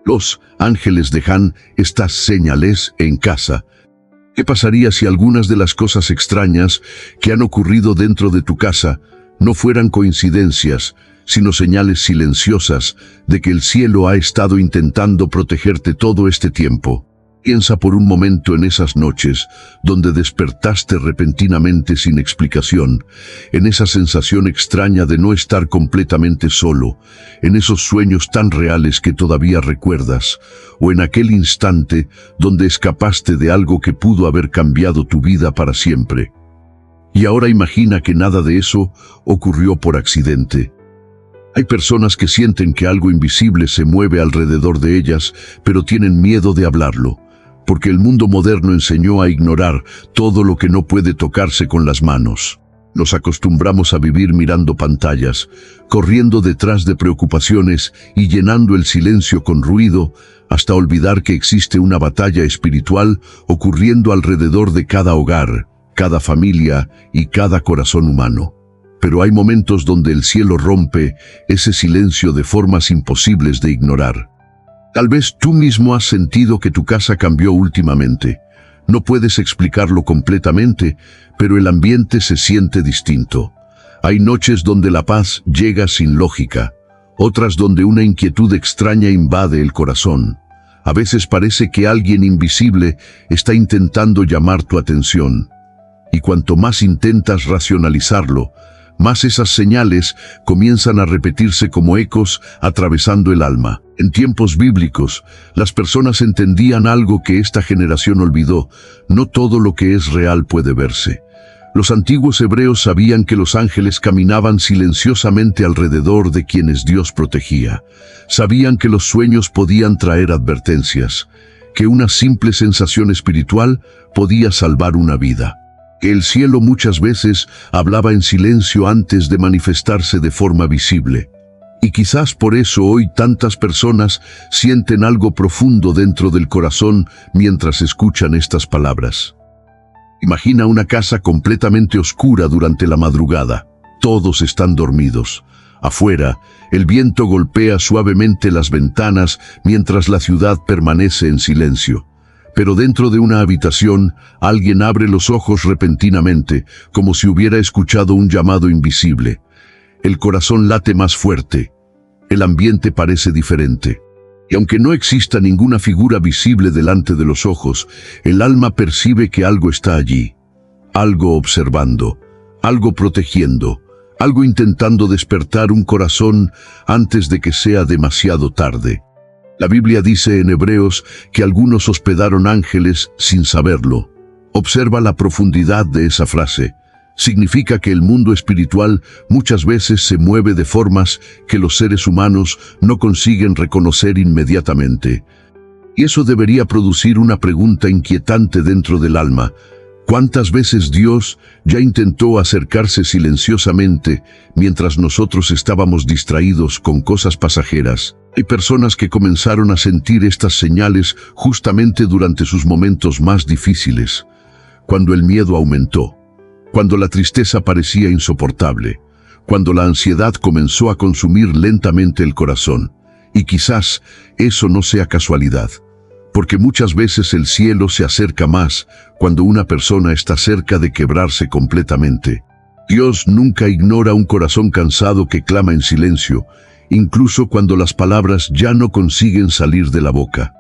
Los ángeles dejan estas señales en casa. ¿Qué pasaría si algunas de las cosas extrañas que han ocurrido dentro de tu casa no fueran coincidencias, sino señales silenciosas de que el cielo ha estado intentando protegerte todo este tiempo? Piensa por un momento en esas noches donde despertaste repentinamente sin explicación, en esa sensación extraña de no estar completamente solo, en esos sueños tan reales que todavía recuerdas, o en aquel instante donde escapaste de algo que pudo haber cambiado tu vida para siempre. Y ahora imagina que nada de eso ocurrió por accidente. Hay personas que sienten que algo invisible se mueve alrededor de ellas, pero tienen miedo de hablarlo, porque el mundo moderno enseñó a ignorar todo lo que no puede tocarse con las manos. Nos acostumbramos a vivir mirando pantallas, corriendo detrás de preocupaciones y llenando el silencio con ruido, hasta olvidar que existe una batalla espiritual ocurriendo alrededor de cada hogar, cada familia y cada corazón humano. Pero hay momentos donde el cielo rompe ese silencio de formas imposibles de ignorar. Tal vez tú mismo has sentido que tu casa cambió últimamente. No puedes explicarlo completamente, pero el ambiente se siente distinto. Hay noches donde la paz llega sin lógica, otras donde una inquietud extraña invade el corazón. A veces parece que alguien invisible está intentando llamar tu atención. Y cuanto más intentas racionalizarlo, más esas señales comienzan a repetirse como ecos atravesando el alma. En tiempos bíblicos, las personas entendían algo que esta generación olvidó: no todo lo que es real puede verse. Los antiguos hebreos sabían que los ángeles caminaban silenciosamente alrededor de quienes Dios protegía. Sabían que los sueños podían traer advertencias, que una simple sensación espiritual podía salvar una vida. Que el cielo muchas veces hablaba en silencio antes de manifestarse de forma visible. Y quizás por eso hoy tantas personas sienten algo profundo dentro del corazón mientras escuchan estas palabras. Imagina una casa completamente oscura durante la madrugada. Todos están dormidos. Afuera, el viento golpea suavemente las ventanas mientras la ciudad permanece en silencio. Pero dentro de una habitación, alguien abre los ojos repentinamente, como si hubiera escuchado un llamado invisible. El corazón late más fuerte. El ambiente parece diferente. Y aunque no exista ninguna figura visible delante de los ojos, el alma percibe que algo está allí. Algo observando, algo protegiendo, algo intentando despertar un corazón antes de que sea demasiado tarde. La Biblia dice en Hebreos que algunos hospedaron ángeles sin saberlo. Observa la profundidad de esa frase. Significa que el mundo espiritual muchas veces se mueve de formas que los seres humanos no consiguen reconocer inmediatamente. Y eso debería producir una pregunta inquietante dentro del alma. ¿Cuántas veces Dios ya intentó acercarse silenciosamente mientras nosotros estábamos distraídos con cosas pasajeras? Hay personas que comenzaron a sentir estas señales justamente durante sus momentos más difíciles, cuando el miedo aumentó, cuando la tristeza parecía insoportable, cuando la ansiedad comenzó a consumir lentamente el corazón. Y quizás eso no sea casualidad, porque muchas veces el cielo se acerca más cuando una persona está cerca de quebrarse completamente. Dios nunca ignora un corazón cansado que clama en silencio, incluso cuando las palabras ya no consiguen salir de la boca.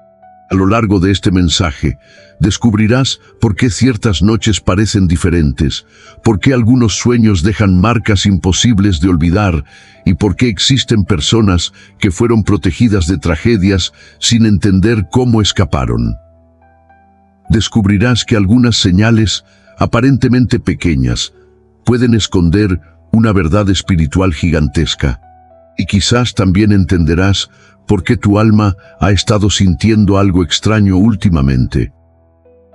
A lo largo de este mensaje, descubrirás por qué ciertas noches parecen diferentes, por qué algunos sueños dejan marcas imposibles de olvidar y por qué existen personas que fueron protegidas de tragedias sin entender cómo escaparon. Descubrirás que algunas señales, aparentemente pequeñas, pueden esconder una verdad espiritual gigantesca. Y quizás también entenderás por qué tu alma ha estado sintiendo algo extraño últimamente.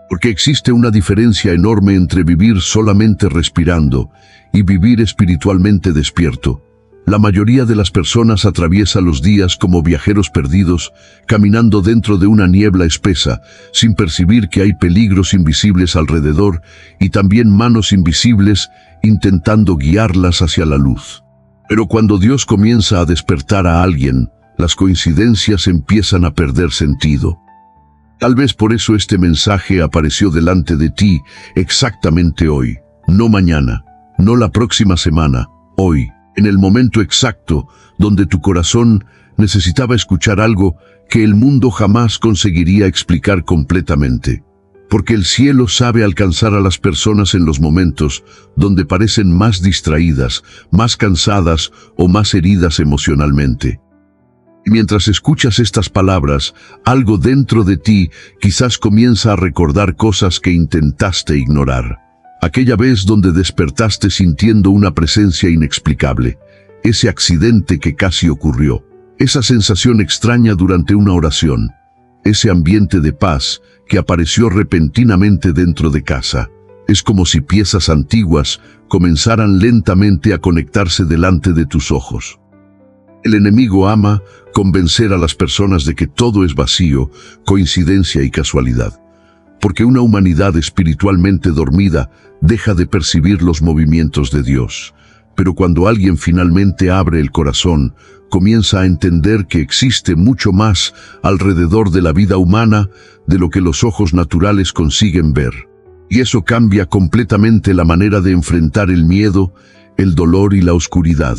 Porque existe una diferencia enorme entre vivir solamente respirando y vivir espiritualmente despierto. La mayoría de las personas atraviesa los días como viajeros perdidos, caminando dentro de una niebla espesa, sin percibir que hay peligros invisibles alrededor y también manos invisibles intentando guiarlas hacia la luz. Pero cuando Dios comienza a despertar a alguien, las coincidencias empiezan a perder sentido. Tal vez por eso este mensaje apareció delante de ti exactamente hoy, no mañana, no la próxima semana, hoy, en el momento exacto donde tu corazón necesitaba escuchar algo que el mundo jamás conseguiría explicar completamente. Porque el cielo sabe alcanzar a las personas en los momentos donde parecen más distraídas, más cansadas o más heridas emocionalmente. Y mientras escuchas estas palabras, algo dentro de ti quizás comienza a recordar cosas que intentaste ignorar. Aquella vez donde despertaste sintiendo una presencia inexplicable, ese accidente que casi ocurrió, esa sensación extraña durante una oración, ese ambiente de paz que apareció repentinamente dentro de casa. Es como si piezas antiguas comenzaran lentamente a conectarse delante de tus ojos. El enemigo ama convencer a las personas de que todo es vacío, coincidencia y casualidad, porque una humanidad espiritualmente dormida deja de percibir los movimientos de Dios. Pero cuando alguien finalmente abre el corazón, comienza a entender que existe mucho más alrededor de la vida humana de lo que los ojos naturales consiguen ver. Y eso cambia completamente la manera de enfrentar el miedo, el dolor y la oscuridad.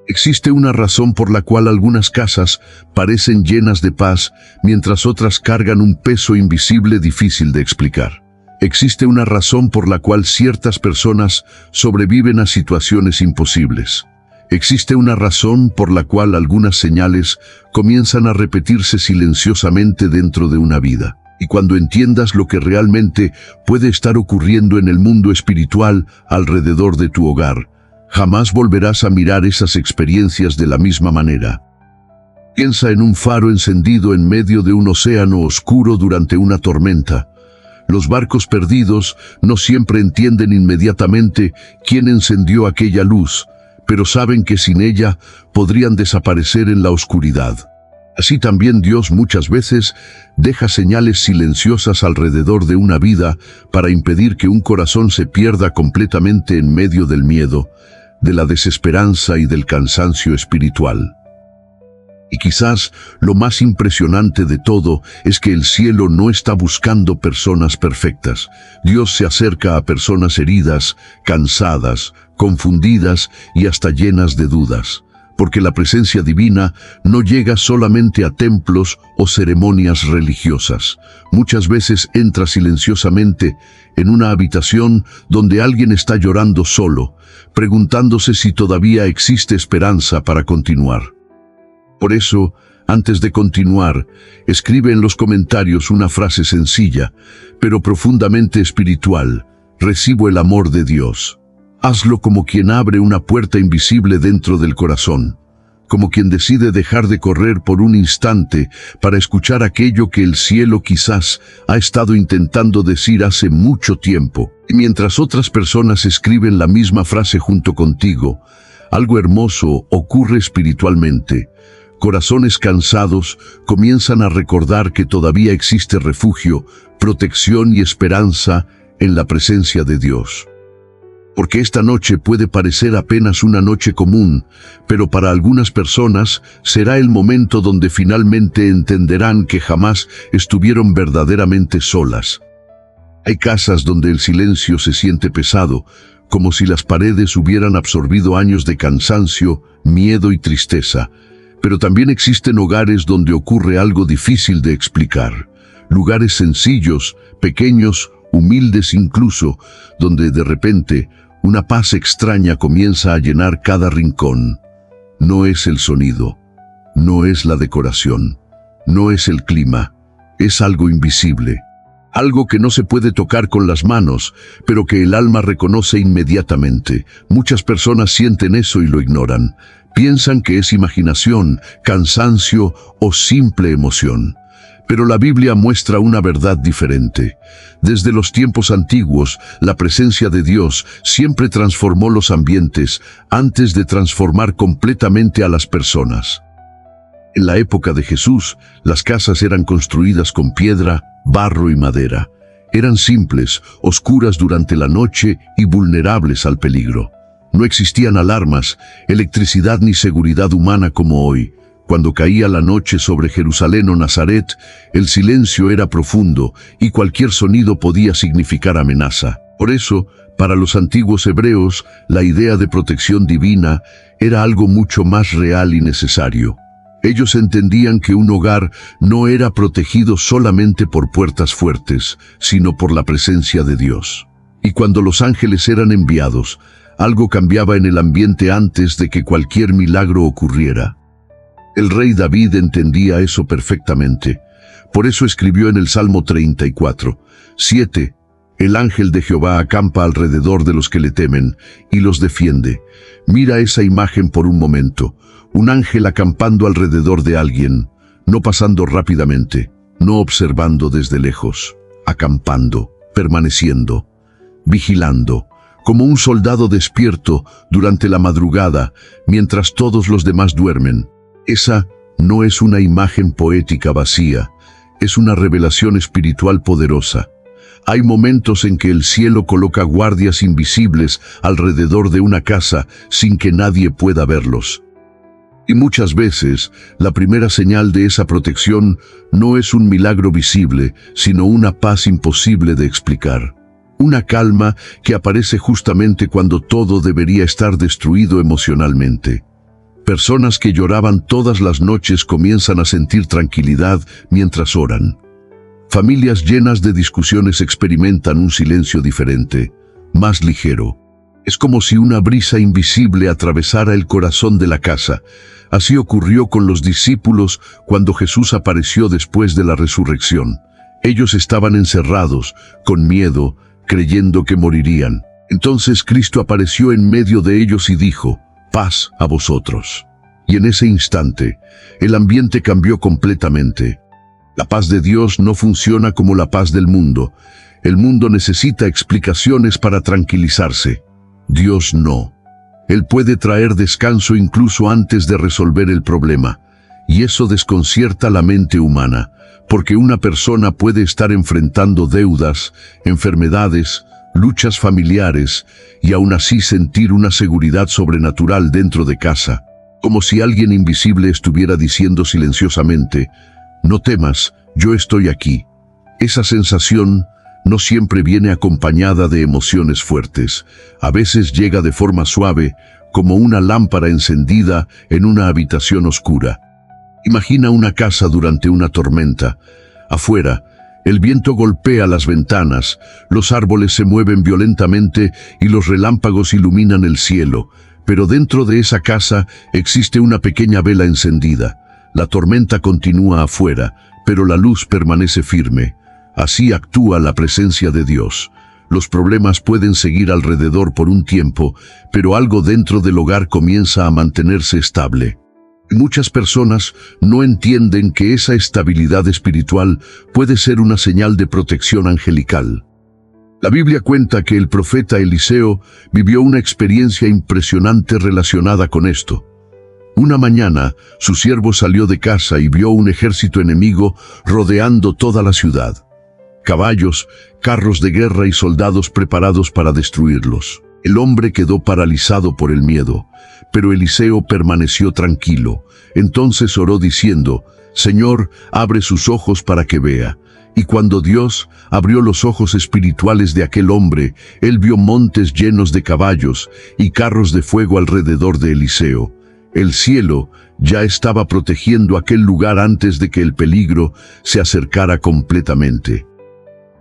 Existe una razón por la cual algunas casas parecen llenas de paz, mientras otras cargan un peso invisible difícil de explicar. Existe una razón por la cual ciertas personas sobreviven a situaciones imposibles. Existe una razón por la cual algunas señales comienzan a repetirse silenciosamente dentro de una vida. Y cuando entiendas lo que realmente puede estar ocurriendo en el mundo espiritual alrededor de tu hogar, jamás volverás a mirar esas experiencias de la misma manera. Piensa en un faro encendido en medio de un océano oscuro durante una tormenta. Los barcos perdidos no siempre entienden inmediatamente quién encendió aquella luz, pero saben que sin ella podrían desaparecer en la oscuridad. Así también Dios muchas veces deja señales silenciosas alrededor de una vida para impedir que un corazón se pierda completamente en medio del miedo, de la desesperanza y del cansancio espiritual. Y quizás lo más impresionante de todo es que el cielo no está buscando personas perfectas. Dios se acerca a personas heridas, cansadas, confundidas y hasta llenas de dudas. Porque la presencia divina no llega solamente a templos o ceremonias religiosas. Muchas veces entra silenciosamente en una habitación donde alguien está llorando solo, preguntándose si todavía existe esperanza para continuar. Por eso, antes de continuar, escribe en los comentarios una frase sencilla, pero profundamente espiritual: recibo el amor de Dios. Hazlo como quien abre una puerta invisible dentro del corazón, como quien decide dejar de correr por un instante para escuchar aquello que el cielo quizás ha estado intentando decir hace mucho tiempo. Y mientras otras personas escriben la misma frase junto contigo, algo hermoso ocurre espiritualmente. Corazones cansados comienzan a recordar que todavía existe refugio, protección y esperanza en la presencia de Dios. Porque esta noche puede parecer apenas una noche común, pero para algunas personas será el momento donde finalmente entenderán que jamás estuvieron verdaderamente solas. Hay casas donde el silencio se siente pesado, como si las paredes hubieran absorbido años de cansancio, miedo y tristeza. Pero también existen hogares donde ocurre algo difícil de explicar. Lugares sencillos, pequeños, humildes incluso, donde de repente una paz extraña comienza a llenar cada rincón. No es el sonido, no es la decoración, no es el clima, es algo invisible. Algo que no se puede tocar con las manos, pero que el alma reconoce inmediatamente. Muchas personas sienten eso y lo ignoran. Piensan que es imaginación, cansancio o simple emoción. Pero la Biblia muestra una verdad diferente. Desde los tiempos antiguos, la presencia de Dios siempre transformó los ambientes antes de transformar completamente a las personas. En la época de Jesús, las casas eran construidas con piedra, barro y madera. Eran simples, oscuras durante la noche y vulnerables al peligro. No existían alarmas, electricidad ni seguridad humana como hoy. Cuando caía la noche sobre Jerusalén o Nazaret, el silencio era profundo y cualquier sonido podía significar amenaza. Por eso, para los antiguos hebreos, la idea de protección divina era algo mucho más real y necesario. Ellos entendían que un hogar no era protegido solamente por puertas fuertes, sino por la presencia de Dios. Y cuando los ángeles eran enviados, algo cambiaba en el ambiente antes de que cualquier milagro ocurriera. El rey David entendía eso perfectamente. Por eso escribió en el Salmo 34, 7, «El ángel de Jehová acampa alrededor de los que le temen y los defiende». Mira esa imagen por un momento. Un ángel acampando alrededor de alguien, no pasando rápidamente, no observando desde lejos, acampando, permaneciendo, vigilando, como un soldado despierto durante la madrugada, mientras todos los demás duermen. Esa no es una imagen poética vacía, es una revelación espiritual poderosa. Hay momentos en que el cielo coloca guardias invisibles alrededor de una casa sin que nadie pueda verlos. Y muchas veces, la primera señal de esa protección no es un milagro visible, sino una paz imposible de explicar. Una calma que aparece justamente cuando todo debería estar destruido emocionalmente. Personas que lloraban todas las noches comienzan a sentir tranquilidad mientras oran. Familias llenas de discusiones experimentan un silencio diferente, más ligero. Es como si una brisa invisible atravesara el corazón de la casa. Así ocurrió con los discípulos cuando Jesús apareció después de la resurrección. Ellos estaban encerrados, con miedo, creyendo que morirían. Entonces Cristo apareció en medio de ellos y dijo, «Paz a vosotros». Y en ese instante, el ambiente cambió completamente. La paz de Dios no funciona como la paz del mundo. El mundo necesita explicaciones para tranquilizarse. Dios no. Él puede traer descanso incluso antes de resolver el problema. Y eso desconcierta la mente humana, porque una persona puede estar enfrentando deudas, enfermedades, luchas familiares, y aún así sentir una seguridad sobrenatural dentro de casa, como si alguien invisible estuviera diciendo silenciosamente, «No temas, yo estoy aquí». Esa sensación no siempre viene acompañada de emociones fuertes. A veces llega de forma suave, como una lámpara encendida en una habitación oscura. Imagina una casa durante una tormenta. Afuera, el viento golpea las ventanas, los árboles se mueven violentamente y los relámpagos iluminan el cielo. Pero dentro de esa casa existe una pequeña vela encendida. La tormenta continúa afuera, pero la luz permanece firme. Así actúa la presencia de Dios. Los problemas pueden seguir alrededor por un tiempo, pero algo dentro del hogar comienza a mantenerse estable. Muchas personas no entienden que esa estabilidad espiritual puede ser una señal de protección angelical. La Biblia cuenta que el profeta Eliseo vivió una experiencia impresionante relacionada con esto. Una mañana, su siervo salió de casa y vio un ejército enemigo rodeando toda la ciudad. Caballos, carros de guerra y soldados preparados para destruirlos. El hombre quedó paralizado por el miedo, pero Eliseo permaneció tranquilo. Entonces oró diciendo, «Señor, abre sus ojos para que vea». Y cuando Dios abrió los ojos espirituales de aquel hombre, él vio montes llenos de caballos y carros de fuego alrededor de Eliseo. El cielo ya estaba protegiendo aquel lugar antes de que el peligro se acercara completamente.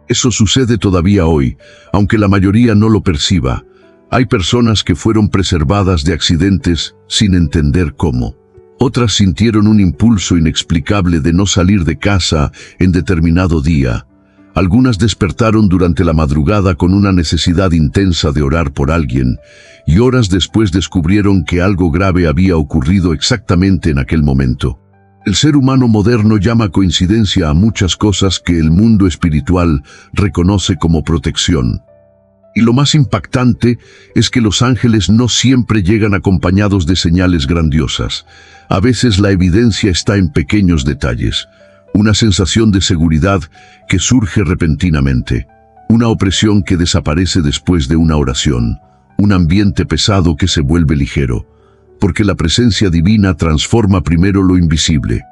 Eso sucede todavía hoy, aunque la mayoría no lo perciba. Hay personas que fueron preservadas de accidentes sin entender cómo. Otras sintieron un impulso inexplicable de no salir de casa en determinado día. Algunas despertaron durante la madrugada con una necesidad intensa de orar por alguien, y horas después descubrieron que algo grave había ocurrido exactamente en aquel momento. El ser humano moderno llama coincidencia a muchas cosas que el mundo espiritual reconoce como protección. Y lo más impactante es que los ángeles no siempre llegan acompañados de señales grandiosas. A veces la evidencia está en pequeños detalles. Una sensación de seguridad que surge repentinamente. Una opresión que desaparece después de una oración. Un ambiente pesado que se vuelve ligero. porque la presencia divina transforma primero lo invisible.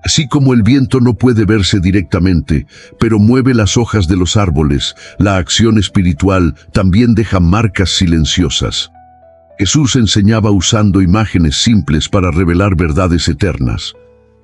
Así como el viento no puede verse directamente, pero mueve las hojas de los árboles, la acción espiritual también deja marcas silenciosas. Jesús enseñaba usando imágenes simples para revelar verdades eternas.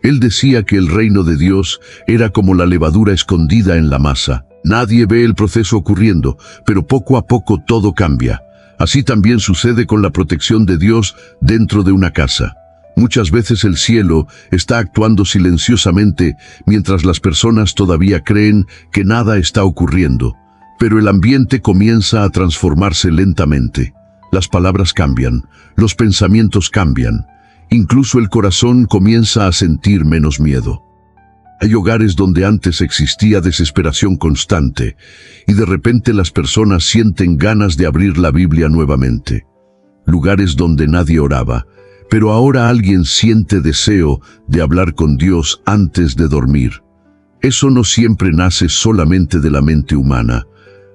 Él decía que el reino de Dios era como la levadura escondida en la masa. Nadie ve el proceso ocurriendo, pero poco a poco todo cambia. Así también sucede con la protección de Dios dentro de una casa. Muchas veces el cielo está actuando silenciosamente mientras las personas todavía creen que nada está ocurriendo, pero el ambiente comienza a transformarse lentamente. Las palabras cambian, los pensamientos cambian, incluso el corazón comienza a sentir menos miedo. Hay hogares donde antes existía desesperación constante y de repente las personas sienten ganas de abrir la Biblia nuevamente. Lugares donde nadie oraba, pero ahora alguien siente deseo de hablar con Dios antes de dormir. Eso no siempre nace solamente de la mente humana.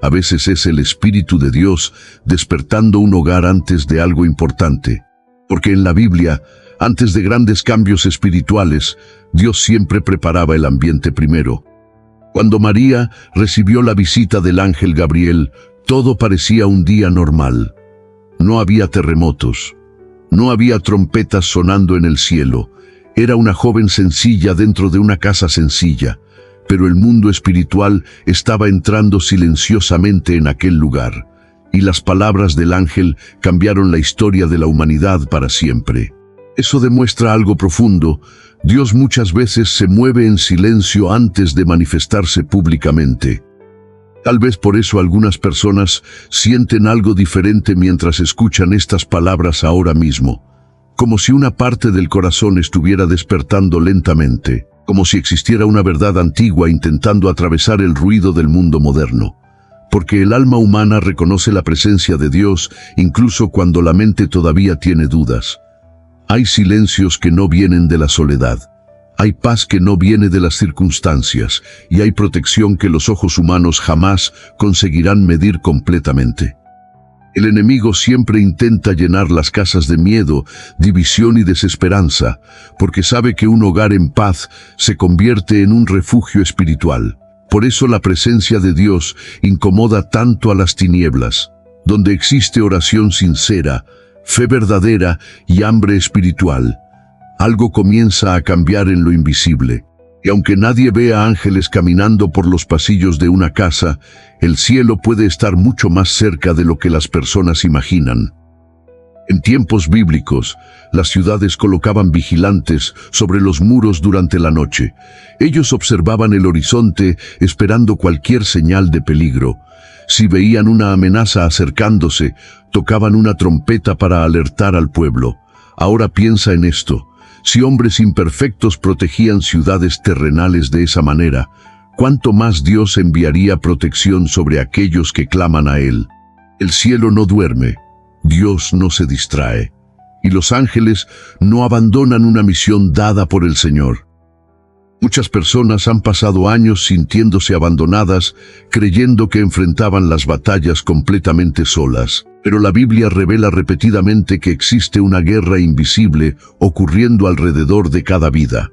A veces es el Espíritu de Dios despertando un hogar antes de algo importante. Porque en la Biblia, antes de grandes cambios espirituales, Dios siempre preparaba el ambiente primero. Cuando María recibió la visita del ángel Gabriel, todo parecía un día normal. No había terremotos. No había trompetas sonando en el cielo. Era una joven sencilla dentro de una casa sencilla, pero el mundo espiritual estaba entrando silenciosamente en aquel lugar, y las palabras del ángel cambiaron la historia de la humanidad para siempre. Eso demuestra algo profundo. Dios muchas veces se mueve en silencio antes de manifestarse públicamente. Tal vez por eso algunas personas sienten algo diferente mientras escuchan estas palabras ahora mismo, como si una parte del corazón estuviera despertando lentamente, como si existiera una verdad antigua intentando atravesar el ruido del mundo moderno. Porque el alma humana reconoce la presencia de Dios incluso cuando la mente todavía tiene dudas. Hay silencios que no vienen de la soledad. Hay paz que no viene de las circunstancias, y hay protección que los ojos humanos jamás conseguirán medir completamente. El enemigo siempre intenta llenar las casas de miedo, división y desesperanza, porque sabe que un hogar en paz se convierte en un refugio espiritual. Por eso la presencia de Dios incomoda tanto a las tinieblas, donde existe oración sincera, fe verdadera y hambre espiritual. Algo comienza a cambiar en lo invisible, y aunque nadie vea ángeles caminando por los pasillos de una casa, el cielo puede estar mucho más cerca de lo que las personas imaginan. En tiempos bíblicos, las ciudades colocaban vigilantes sobre los muros durante la noche. Ellos observaban el horizonte esperando cualquier señal de peligro. Si veían una amenaza acercándose, tocaban una trompeta para alertar al pueblo. Ahora piensa en esto. Si hombres imperfectos protegían ciudades terrenales de esa manera, ¿cuánto más Dios enviaría protección sobre aquellos que claman a Él? El cielo no duerme, Dios no se distrae, y los ángeles no abandonan una misión dada por el Señor. Muchas personas han pasado años sintiéndose abandonadas, creyendo que enfrentaban las batallas completamente solas. Pero la Biblia revela repetidamente que existe una guerra invisible ocurriendo alrededor de cada vida.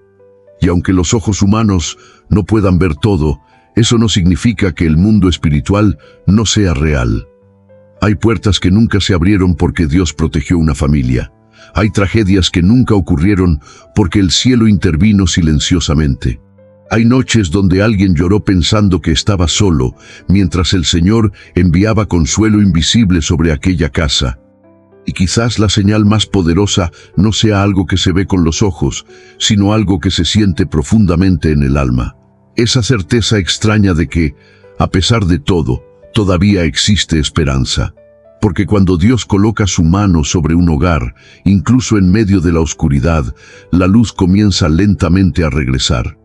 Y aunque los ojos humanos no puedan ver todo, eso no significa que el mundo espiritual no sea real. Hay puertas que nunca se abrieron porque Dios protegió una familia. Hay tragedias que nunca ocurrieron porque el cielo intervino silenciosamente. Hay noches donde alguien lloró pensando que estaba solo, mientras el Señor enviaba consuelo invisible sobre aquella casa. Y quizás la señal más poderosa no sea algo que se ve con los ojos, sino algo que se siente profundamente en el alma. Esa certeza extraña de que, a pesar de todo, todavía existe esperanza. Porque cuando Dios coloca su mano sobre un hogar, incluso en medio de la oscuridad, la luz comienza lentamente a regresar.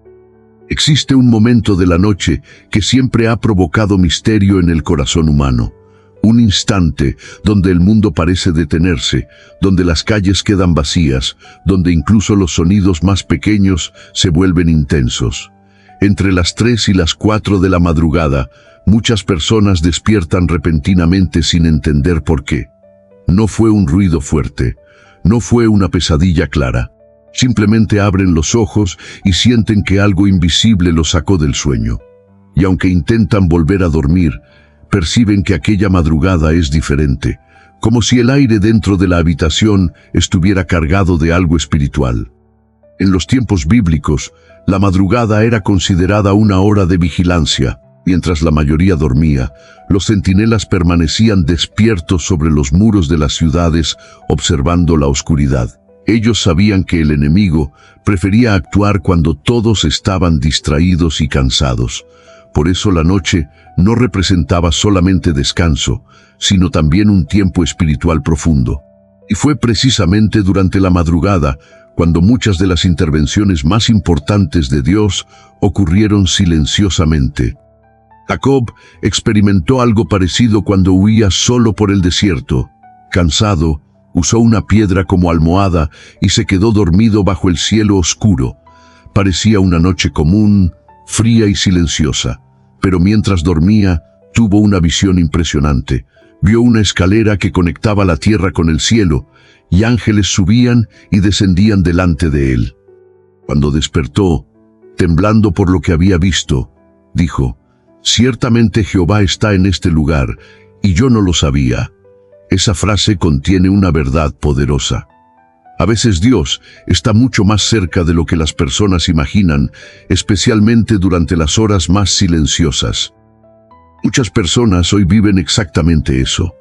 Existe un momento de la noche que siempre ha provocado misterio en el corazón humano. Un instante donde el mundo parece detenerse, donde las calles quedan vacías, donde incluso los sonidos más pequeños se vuelven intensos. Entre las 3 y las 4 de la madrugada, muchas personas despiertan repentinamente sin entender por qué. No fue un ruido fuerte, No fue una pesadilla clara. Simplemente abren los ojos y sienten que algo invisible los sacó del sueño. Y aunque intentan volver a dormir, perciben que aquella madrugada es diferente, como si el aire dentro de la habitación estuviera cargado de algo espiritual. En los tiempos bíblicos, la madrugada era considerada una hora de vigilancia. Mientras la mayoría dormía, los centinelas permanecían despiertos sobre los muros de las ciudades, observando la oscuridad. Ellos sabían que el enemigo prefería actuar cuando todos estaban distraídos y cansados. Por eso la noche no representaba solamente descanso, sino también un tiempo espiritual profundo. Y fue precisamente durante la madrugada cuando muchas de las intervenciones más importantes de Dios ocurrieron silenciosamente. Jacob experimentó algo parecido cuando huía solo por el desierto. Cansado, usó una piedra como almohada y se quedó dormido bajo el cielo oscuro. Parecía una noche común, fría y silenciosa, pero mientras dormía, tuvo una visión impresionante. Vio una escalera que conectaba la tierra con el cielo, y ángeles subían y descendían delante de él. Cuando despertó, temblando por lo que había visto, dijo: «Ciertamente Jehová está en este lugar, y yo no lo sabía». Esa frase contiene una verdad poderosa. A veces Dios está mucho más cerca de lo que las personas imaginan, especialmente durante las horas más silenciosas. Muchas personas hoy viven exactamente eso.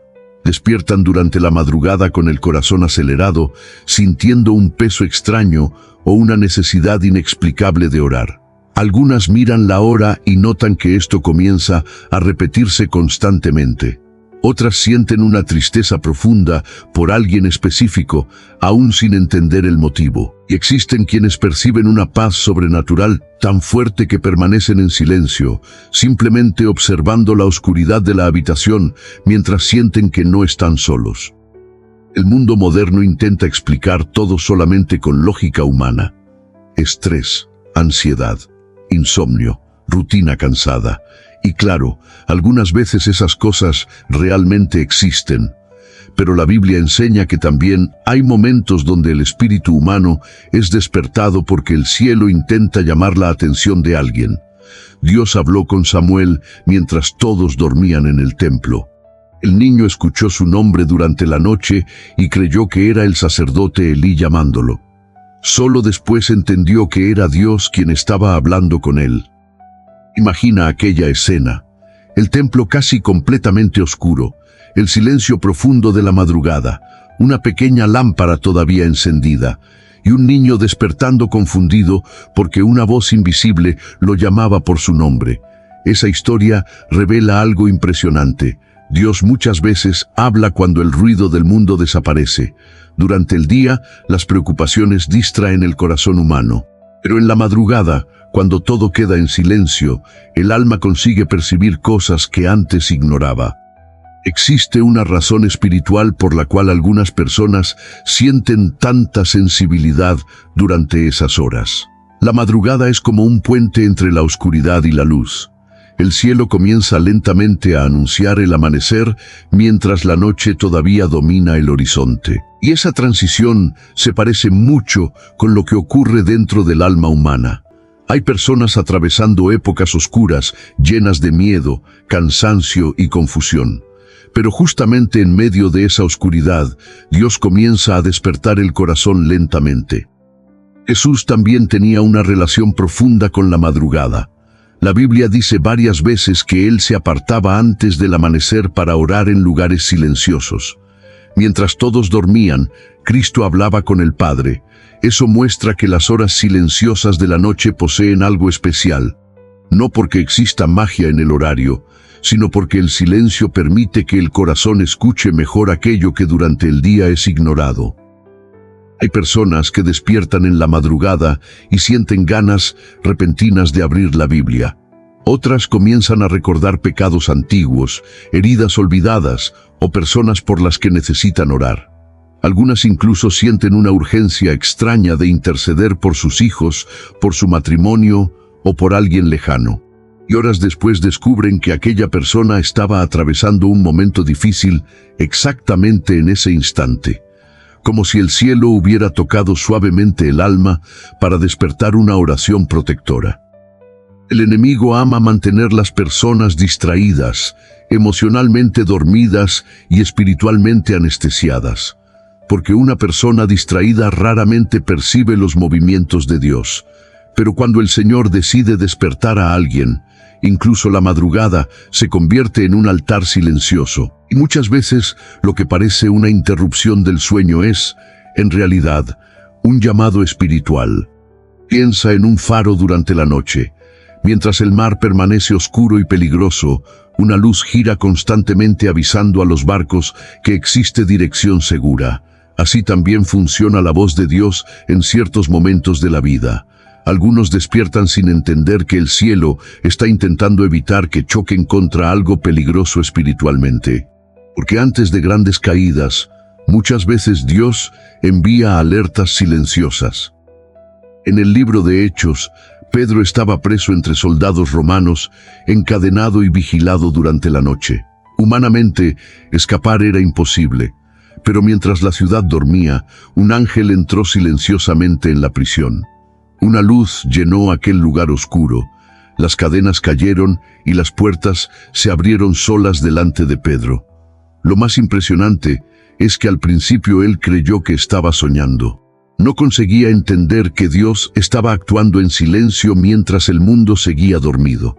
Despiertan durante la madrugada con el corazón acelerado, sintiendo un peso extraño o una necesidad inexplicable de orar. Algunas miran la hora y notan que esto comienza a repetirse constantemente. Otras sienten una tristeza profunda por alguien específico, aún sin entender el motivo. Y existen quienes perciben una paz sobrenatural tan fuerte que permanecen en silencio, simplemente observando la oscuridad de la habitación mientras sienten que no están solos. El mundo moderno intenta explicar todo solamente con lógica humana. Estrés, ansiedad, insomnio, rutina cansada. Y claro, algunas veces esas cosas realmente existen. Pero la Biblia enseña que también hay momentos donde el espíritu humano es despertado porque el cielo intenta llamar la atención de alguien. Dios habló con Samuel mientras todos dormían en el templo. El niño escuchó su nombre durante la noche y creyó que era el sacerdote Elí llamándolo. Solo después entendió que era Dios quien estaba hablando con él. Imagina aquella escena, el templo casi completamente oscuro, el silencio profundo de la madrugada, una pequeña lámpara todavía encendida, y un niño despertando confundido porque una voz invisible lo llamaba por su nombre. Esa historia revela algo impresionante. Dios muchas veces habla cuando el ruido del mundo desaparece. Durante el día, las preocupaciones distraen el corazón humano. Pero en la madrugada, cuando todo queda en silencio, el alma consigue percibir cosas que antes ignoraba. Existe una razón espiritual por la cual algunas personas sienten tanta sensibilidad durante esas horas. La madrugada es como un puente entre la oscuridad y la luz. El cielo comienza lentamente a anunciar el amanecer mientras la noche todavía domina el horizonte. Y esa transición se parece mucho con lo que ocurre dentro del alma humana. Hay personas atravesando épocas oscuras, llenas de miedo, cansancio y confusión. Pero justamente en medio de esa oscuridad, Dios comienza a despertar el corazón lentamente. Jesús también tenía una relación profunda con la madrugada. La Biblia dice varias veces que Él se apartaba antes del amanecer para orar en lugares silenciosos. Mientras todos dormían, Cristo hablaba con el Padre. Eso muestra que las horas silenciosas de la noche poseen algo especial. No porque exista magia en el horario, sino porque el silencio permite que el corazón escuche mejor aquello que durante el día es ignorado. Hay personas que despiertan en la madrugada y sienten ganas repentinas de abrir la Biblia. Otras comienzan a recordar pecados antiguos, heridas olvidadas o personas por las que necesitan orar. Algunas incluso sienten una urgencia extraña de interceder por sus hijos, por su matrimonio o por alguien lejano. Y horas después descubren que aquella persona estaba atravesando un momento difícil exactamente en ese instante. como si el cielo hubiera tocado suavemente el alma para despertar una oración protectora. El enemigo ama mantener las personas distraídas, emocionalmente dormidas y espiritualmente anestesiadas, porque una persona distraída raramente percibe los movimientos de Dios. Pero cuando el Señor decide despertar a alguien, incluso la madrugada se convierte en un altar silencioso. Y muchas veces lo que parece una interrupción del sueño es, en realidad, un llamado espiritual. Piensa en un faro durante la noche. Mientras el mar permanece oscuro y peligroso, una luz gira constantemente avisando a los barcos que existe dirección segura. Así también funciona la voz de Dios en ciertos momentos de la vida. Algunos despiertan sin entender que el cielo está intentando evitar que choquen contra algo peligroso espiritualmente. Porque antes de grandes caídas, muchas veces Dios envía alertas silenciosas. En el libro de Hechos, Pedro estaba preso entre soldados romanos, encadenado y vigilado durante la noche. Humanamente, escapar era imposible, pero mientras la ciudad dormía, un ángel entró silenciosamente en la prisión. Una luz llenó aquel lugar oscuro, las cadenas cayeron y las puertas se abrieron solas delante de Pedro. Lo más impresionante es que al principio él creyó que estaba soñando. No conseguía entender que Dios estaba actuando en silencio mientras el mundo seguía dormido.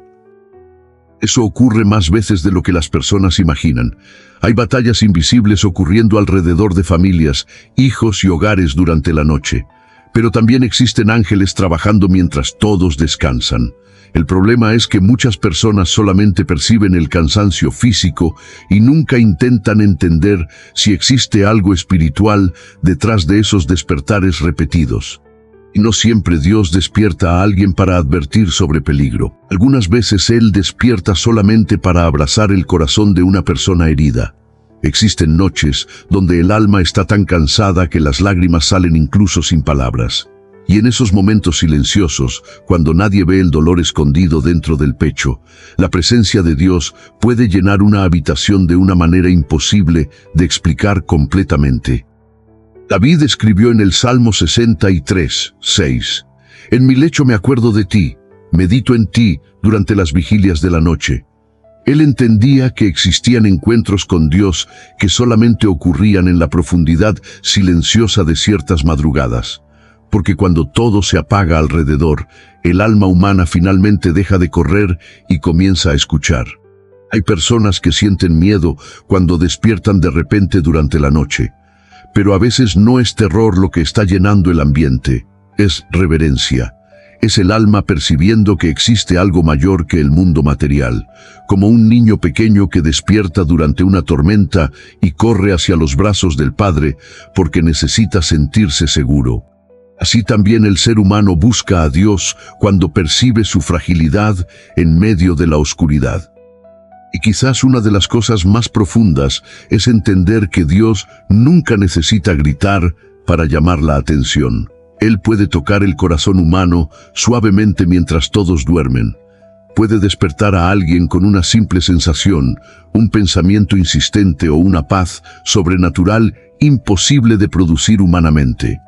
Eso ocurre más veces de lo que las personas imaginan. Hay batallas invisibles ocurriendo alrededor de familias, hijos y hogares durante la noche. Pero también existen ángeles trabajando mientras todos descansan. El problema es que muchas personas solamente perciben el cansancio físico y nunca intentan entender si existe algo espiritual detrás de esos despertares repetidos. Y no siempre Dios despierta a alguien para advertir sobre peligro. Algunas veces Él despierta solamente para abrazar el corazón de una persona herida. Existen noches donde el alma está tan cansada que las lágrimas salen incluso sin palabras. Y en esos momentos silenciosos, cuando nadie ve el dolor escondido dentro del pecho, la presencia de Dios puede llenar una habitación de una manera imposible de explicar completamente. David escribió en el Salmo 63, 6, «En mi lecho me acuerdo de ti, medito en ti durante las vigilias de la noche». Él entendía que existían encuentros con Dios que solamente ocurrían en la profundidad silenciosa de ciertas madrugadas. Porque cuando todo se apaga alrededor, el alma humana finalmente deja de correr y comienza a escuchar. Hay personas que sienten miedo cuando despiertan de repente durante la noche, pero a veces no es terror lo que está llenando el ambiente, es reverencia. Es el alma percibiendo que existe algo mayor que el mundo material, como un niño pequeño que despierta durante una tormenta y corre hacia los brazos del Padre porque necesita sentirse seguro. Así también el ser humano busca a Dios cuando percibe su fragilidad en medio de la oscuridad. Y quizás una de las cosas más profundas es entender que Dios nunca necesita gritar para llamar la atención. Él puede tocar el corazón humano suavemente mientras todos duermen. Puede despertar a alguien con una simple sensación, un pensamiento insistente o una paz sobrenatural imposible de producir humanamente.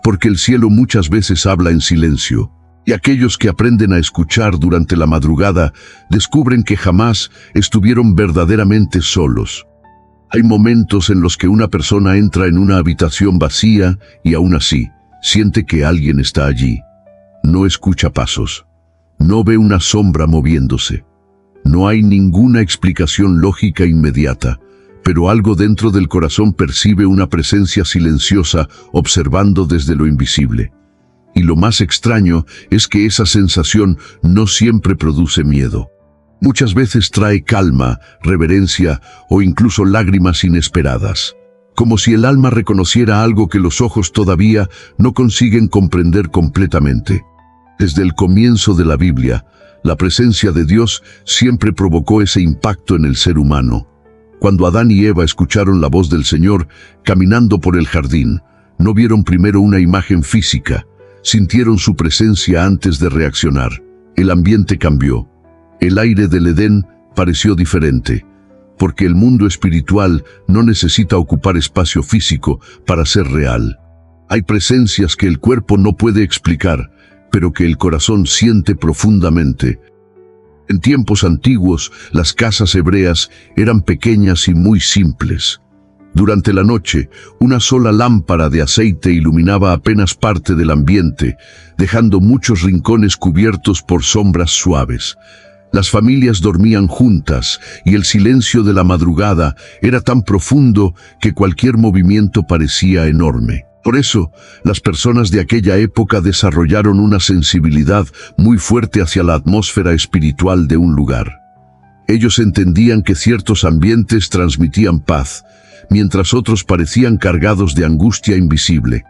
Porque el cielo muchas veces habla en silencio, y aquellos que aprenden a escuchar durante la madrugada descubren que jamás estuvieron verdaderamente solos. Hay momentos en los que una persona entra en una habitación vacía y aún así siente que alguien está allí. No escucha pasos, no ve una sombra moviéndose. No hay ninguna explicación lógica inmediata, pero algo dentro del corazón percibe una presencia silenciosa observando desde lo invisible. Y lo más extraño es que esa sensación no siempre produce miedo. Muchas veces trae calma, reverencia o incluso lágrimas inesperadas. Como si el alma reconociera algo que los ojos todavía no consiguen comprender completamente. Desde el comienzo de la Biblia, la presencia de Dios siempre provocó ese impacto en el ser humano. Cuando Adán y Eva escucharon la voz del Señor caminando por el jardín, no vieron primero una imagen física, sintieron su presencia antes de reaccionar. El ambiente cambió. El aire del Edén pareció diferente. porque el mundo espiritual no necesita ocupar espacio físico para ser real. Hay presencias que el cuerpo no puede explicar, pero que el corazón siente profundamente. En tiempos antiguos, las casas hebreas eran pequeñas y muy simples. Durante la noche, una sola lámpara de aceite iluminaba apenas parte del ambiente, dejando muchos rincones cubiertos por sombras suaves. Las familias dormían juntas y el silencio de la madrugada era tan profundo que cualquier movimiento parecía enorme. Por eso, las personas de aquella época desarrollaron una sensibilidad muy fuerte hacia la atmósfera espiritual de un lugar. Ellos entendían que ciertos ambientes transmitían paz, mientras otros parecían cargados de angustia invisible.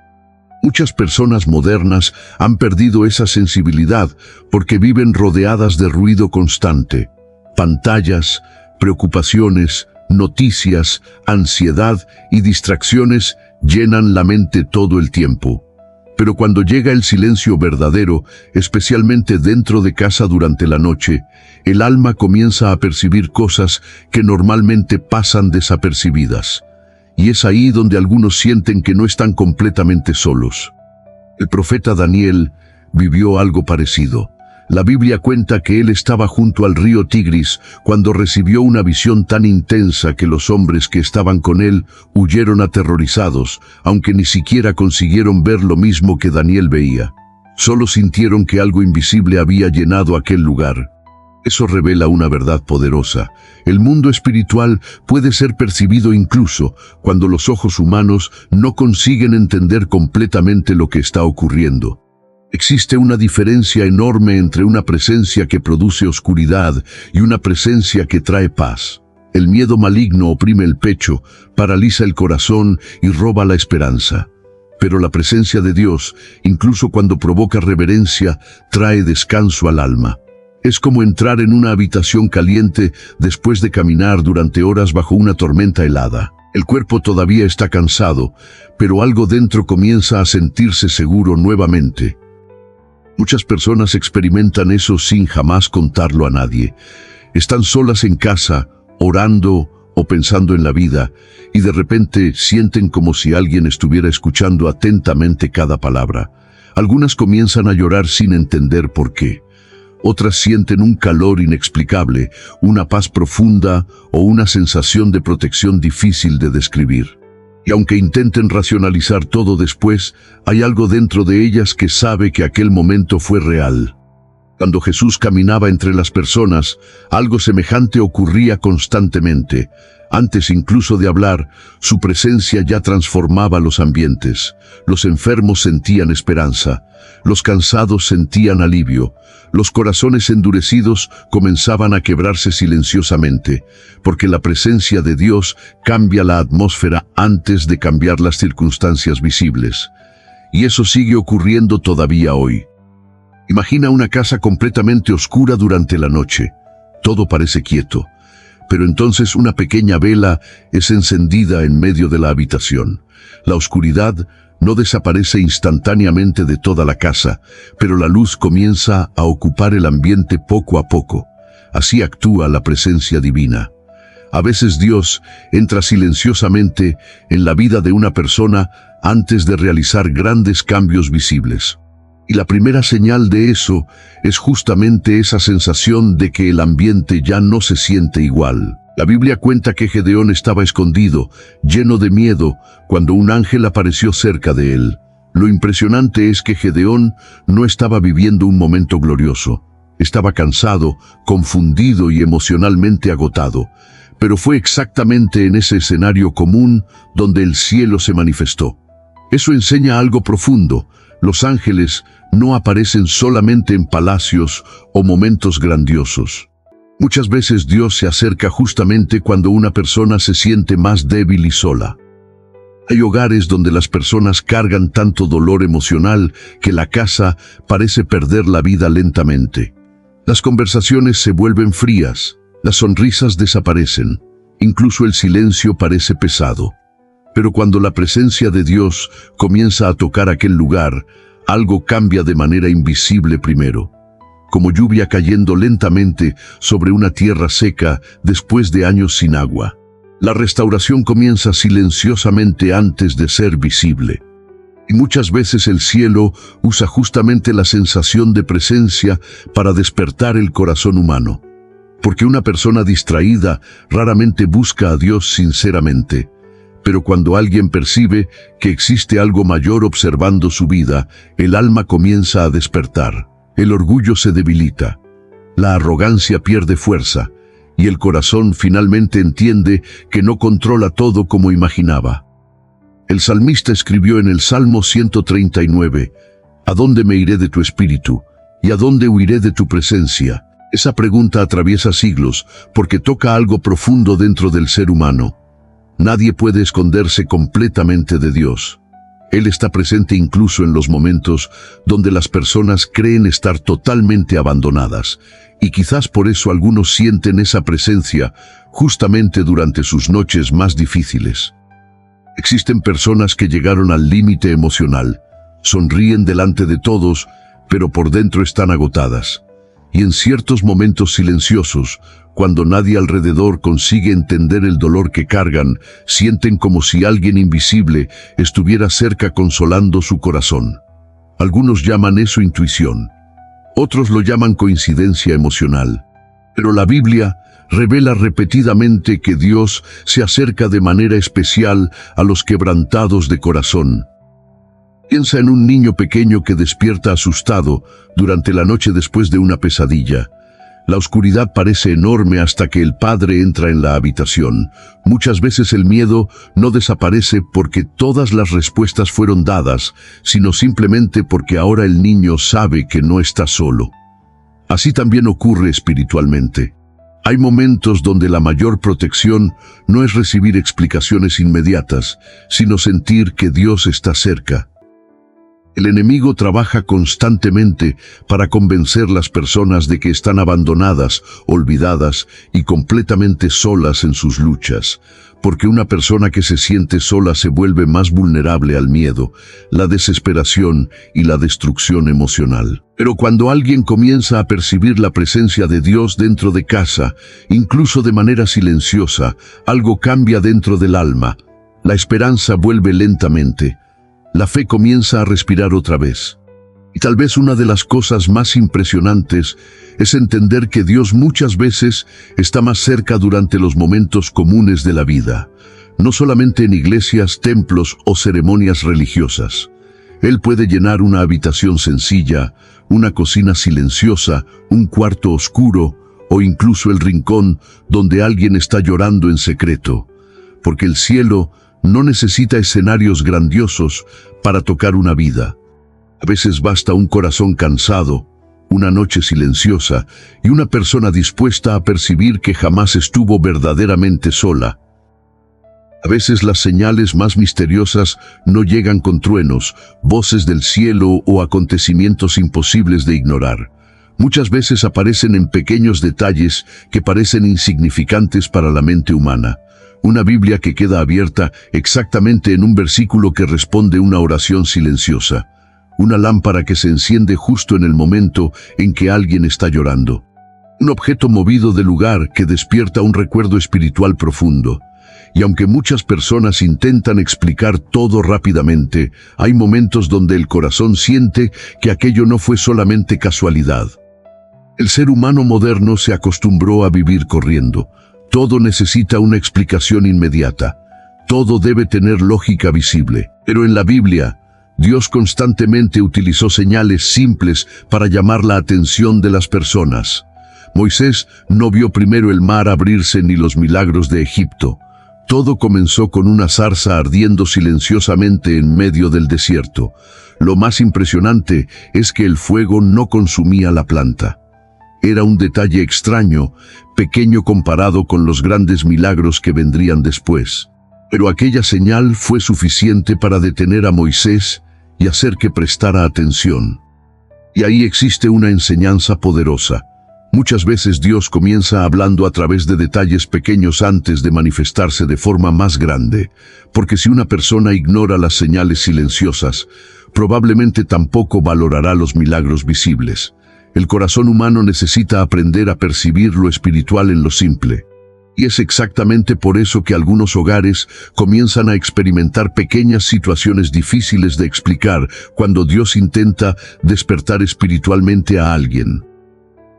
Muchas personas modernas han perdido esa sensibilidad porque viven rodeadas de ruido constante. Pantallas, preocupaciones, noticias, ansiedad y distracciones llenan la mente todo el tiempo. Pero cuando llega el silencio verdadero, especialmente dentro de casa durante la noche, el alma comienza a percibir cosas que normalmente pasan desapercibidas. Y es ahí donde algunos sienten que no están completamente solos. El profeta Daniel vivió algo parecido. La Biblia cuenta que él estaba junto al río Tigris cuando recibió una visión tan intensa que los hombres que estaban con él huyeron aterrorizados, aunque ni siquiera consiguieron ver lo mismo que Daniel veía. Solo sintieron que algo invisible había llenado aquel lugar. Eso revela una verdad poderosa. El mundo espiritual puede ser percibido incluso cuando los ojos humanos no consiguen entender completamente lo que está ocurriendo. Existe una diferencia enorme entre una presencia que produce oscuridad y una presencia que trae paz. El miedo maligno oprime el pecho, paraliza el corazón y roba la esperanza. Pero la presencia de Dios, incluso cuando provoca reverencia, trae descanso al alma. Es como entrar en una habitación caliente después de caminar durante horas bajo una tormenta helada. El cuerpo todavía está cansado, pero algo dentro comienza a sentirse seguro nuevamente. Muchas personas experimentan eso sin jamás contarlo a nadie. Están solas en casa, orando o pensando en la vida, y de repente sienten como si alguien estuviera escuchando atentamente cada palabra. Algunas comienzan a llorar sin entender por qué. Otras sienten un calor inexplicable, una paz profunda o una sensación de protección difícil de describir. Y aunque intenten racionalizar todo después, hay algo dentro de ellas que sabe que aquel momento fue real. Cuando Jesús caminaba entre las personas, algo semejante ocurría constantemente. Antes incluso de hablar, su presencia ya transformaba los ambientes. Los enfermos sentían esperanza, los cansados sentían alivio, los corazones endurecidos comenzaban a quebrarse silenciosamente, porque la presencia de Dios cambia la atmósfera antes de cambiar las circunstancias visibles. Y eso sigue ocurriendo todavía hoy. Imagina una casa completamente oscura durante la noche. Todo parece quieto. Pero entonces una pequeña vela es encendida en medio de la habitación. La oscuridad no desaparece instantáneamente de toda la casa, pero la luz comienza a ocupar el ambiente poco a poco. Así actúa la presencia divina. A veces Dios entra silenciosamente en la vida de una persona antes de realizar grandes cambios visibles. Y la primera señal de eso es justamente esa sensación de que el ambiente ya no se siente igual. La Biblia cuenta que Gedeón estaba escondido, lleno de miedo, cuando un ángel apareció cerca de él. Lo impresionante es que Gedeón no estaba viviendo un momento glorioso. Estaba cansado, confundido y emocionalmente agotado. Pero fue exactamente en ese escenario común donde el cielo se manifestó. Eso enseña algo profundo. Los ángeles no aparecen solamente en palacios o momentos grandiosos. Muchas veces Dios se acerca justamente cuando una persona se siente más débil y sola. Hay hogares donde las personas cargan tanto dolor emocional que la casa parece perder la vida lentamente. Las conversaciones se vuelven frías, las sonrisas desaparecen, incluso el silencio parece pesado. Pero cuando la presencia de Dios comienza a tocar aquel lugar, algo cambia de manera invisible primero. como lluvia cayendo lentamente sobre una tierra seca después de años sin agua. La restauración comienza silenciosamente antes de ser visible. Y muchas veces el cielo usa justamente la sensación de presencia para despertar el corazón humano. Porque una persona distraída raramente busca a Dios sinceramente. Pero cuando alguien percibe que existe algo mayor observando su vida, el alma comienza a despertar. El orgullo se debilita, la arrogancia pierde fuerza, y el corazón finalmente entiende que no controla todo como imaginaba. El salmista escribió en el Salmo 139, ¿A dónde me iré de tu espíritu? ¿Y a dónde huiré de tu presencia? Esa pregunta atraviesa siglos porque toca algo profundo dentro del ser humano. Nadie puede esconderse completamente de Dios. Él está presente incluso en los momentos donde las personas creen estar totalmente abandonadas, y quizás por eso algunos sienten esa presencia justamente durante sus noches más difíciles. Existen personas que llegaron al límite emocional, sonríen delante de todos, pero por dentro están agotadas. Y en ciertos momentos silenciosos, cuando nadie alrededor consigue entender el dolor que cargan, sienten como si alguien invisible estuviera cerca consolando su corazón. Algunos llaman eso intuición, otros lo llaman coincidencia emocional. Pero la Biblia revela repetidamente que Dios se acerca de manera especial a los quebrantados de corazón. Piensa en un niño pequeño que despierta asustado durante la noche después de una pesadilla. La oscuridad parece enorme hasta que el padre entra en la habitación. Muchas veces el miedo no desaparece porque todas las respuestas fueron dadas, sino simplemente porque ahora el niño sabe que no está solo. Así también ocurre espiritualmente. Hay momentos donde la mayor protección no es recibir explicaciones inmediatas, sino sentir que Dios está cerca. El enemigo trabaja constantemente para convencer las personas de que están abandonadas, olvidadas y completamente solas en sus luchas, porque una persona que se siente sola se vuelve más vulnerable al miedo, la desesperación y la destrucción emocional. Pero cuando alguien comienza a percibir la presencia de Dios dentro de casa, incluso de manera silenciosa, algo cambia dentro del alma. La esperanza vuelve lentamente. La fe comienza a respirar otra vez. Y tal vez una de las cosas más impresionantes es entender que Dios muchas veces está más cerca durante los momentos comunes de la vida, no solamente en iglesias, templos o ceremonias religiosas. Él puede llenar una habitación sencilla, una cocina silenciosa, un cuarto oscuro o incluso el rincón donde alguien está llorando en secreto, porque el cielo no necesita escenarios grandiosos para tocar una vida. A veces basta un corazón cansado, una noche silenciosa y una persona dispuesta a percibir que jamás estuvo verdaderamente sola. A veces las señales más misteriosas no llegan con truenos, voces del cielo o acontecimientos imposibles de ignorar. Muchas veces aparecen en pequeños detalles que parecen insignificantes para la mente humana. Una Biblia que queda abierta exactamente en un versículo que responde una oración silenciosa. Una lámpara que se enciende justo en el momento en que alguien está llorando. Un objeto movido de lugar que despierta un recuerdo espiritual profundo. Y aunque muchas personas intentan explicar todo rápidamente, hay momentos donde el corazón siente que aquello no fue solamente casualidad. El ser humano moderno se acostumbró a vivir corriendo. Todo necesita una explicación inmediata. Todo debe tener lógica visible. Pero en la Biblia, Dios constantemente utilizó señales simples para llamar la atención de las personas. Moisés no vio primero el mar abrirse ni los milagros de Egipto. Todo comenzó con una zarza ardiendo silenciosamente en medio del desierto. Lo más impresionante es que el fuego no consumía la planta. Era un detalle extraño, pequeño comparado con los grandes milagros que vendrían después. Pero aquella señal fue suficiente para detener a Moisés y hacer que prestara atención. Y ahí existe una enseñanza poderosa. Muchas veces Dios comienza hablando a través de detalles pequeños antes de manifestarse de forma más grande, porque si una persona ignora las señales silenciosas, probablemente tampoco valorará los milagros visibles. El corazón humano necesita aprender a percibir lo espiritual en lo simple. Y es exactamente por eso que algunos hogares comienzan a experimentar pequeñas situaciones difíciles de explicar cuando Dios intenta despertar espiritualmente a alguien.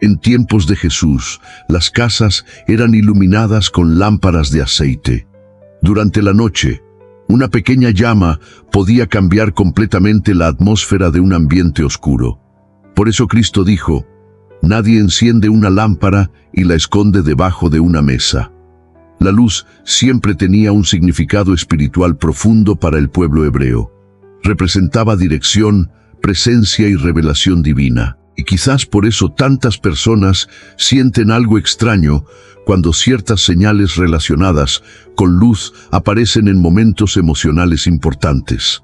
En tiempos de Jesús, las casas eran iluminadas con lámparas de aceite. Durante la noche, una pequeña llama podía cambiar completamente la atmósfera de un ambiente oscuro. Por eso Cristo dijo: nadie enciende una lámpara y la esconde debajo de una mesa. La luz siempre tenía un significado espiritual profundo para el pueblo hebreo. Representaba dirección, presencia y revelación divina. Y quizás por eso tantas personas sienten algo extraño cuando ciertas señales relacionadas con luz aparecen en momentos emocionales importantes.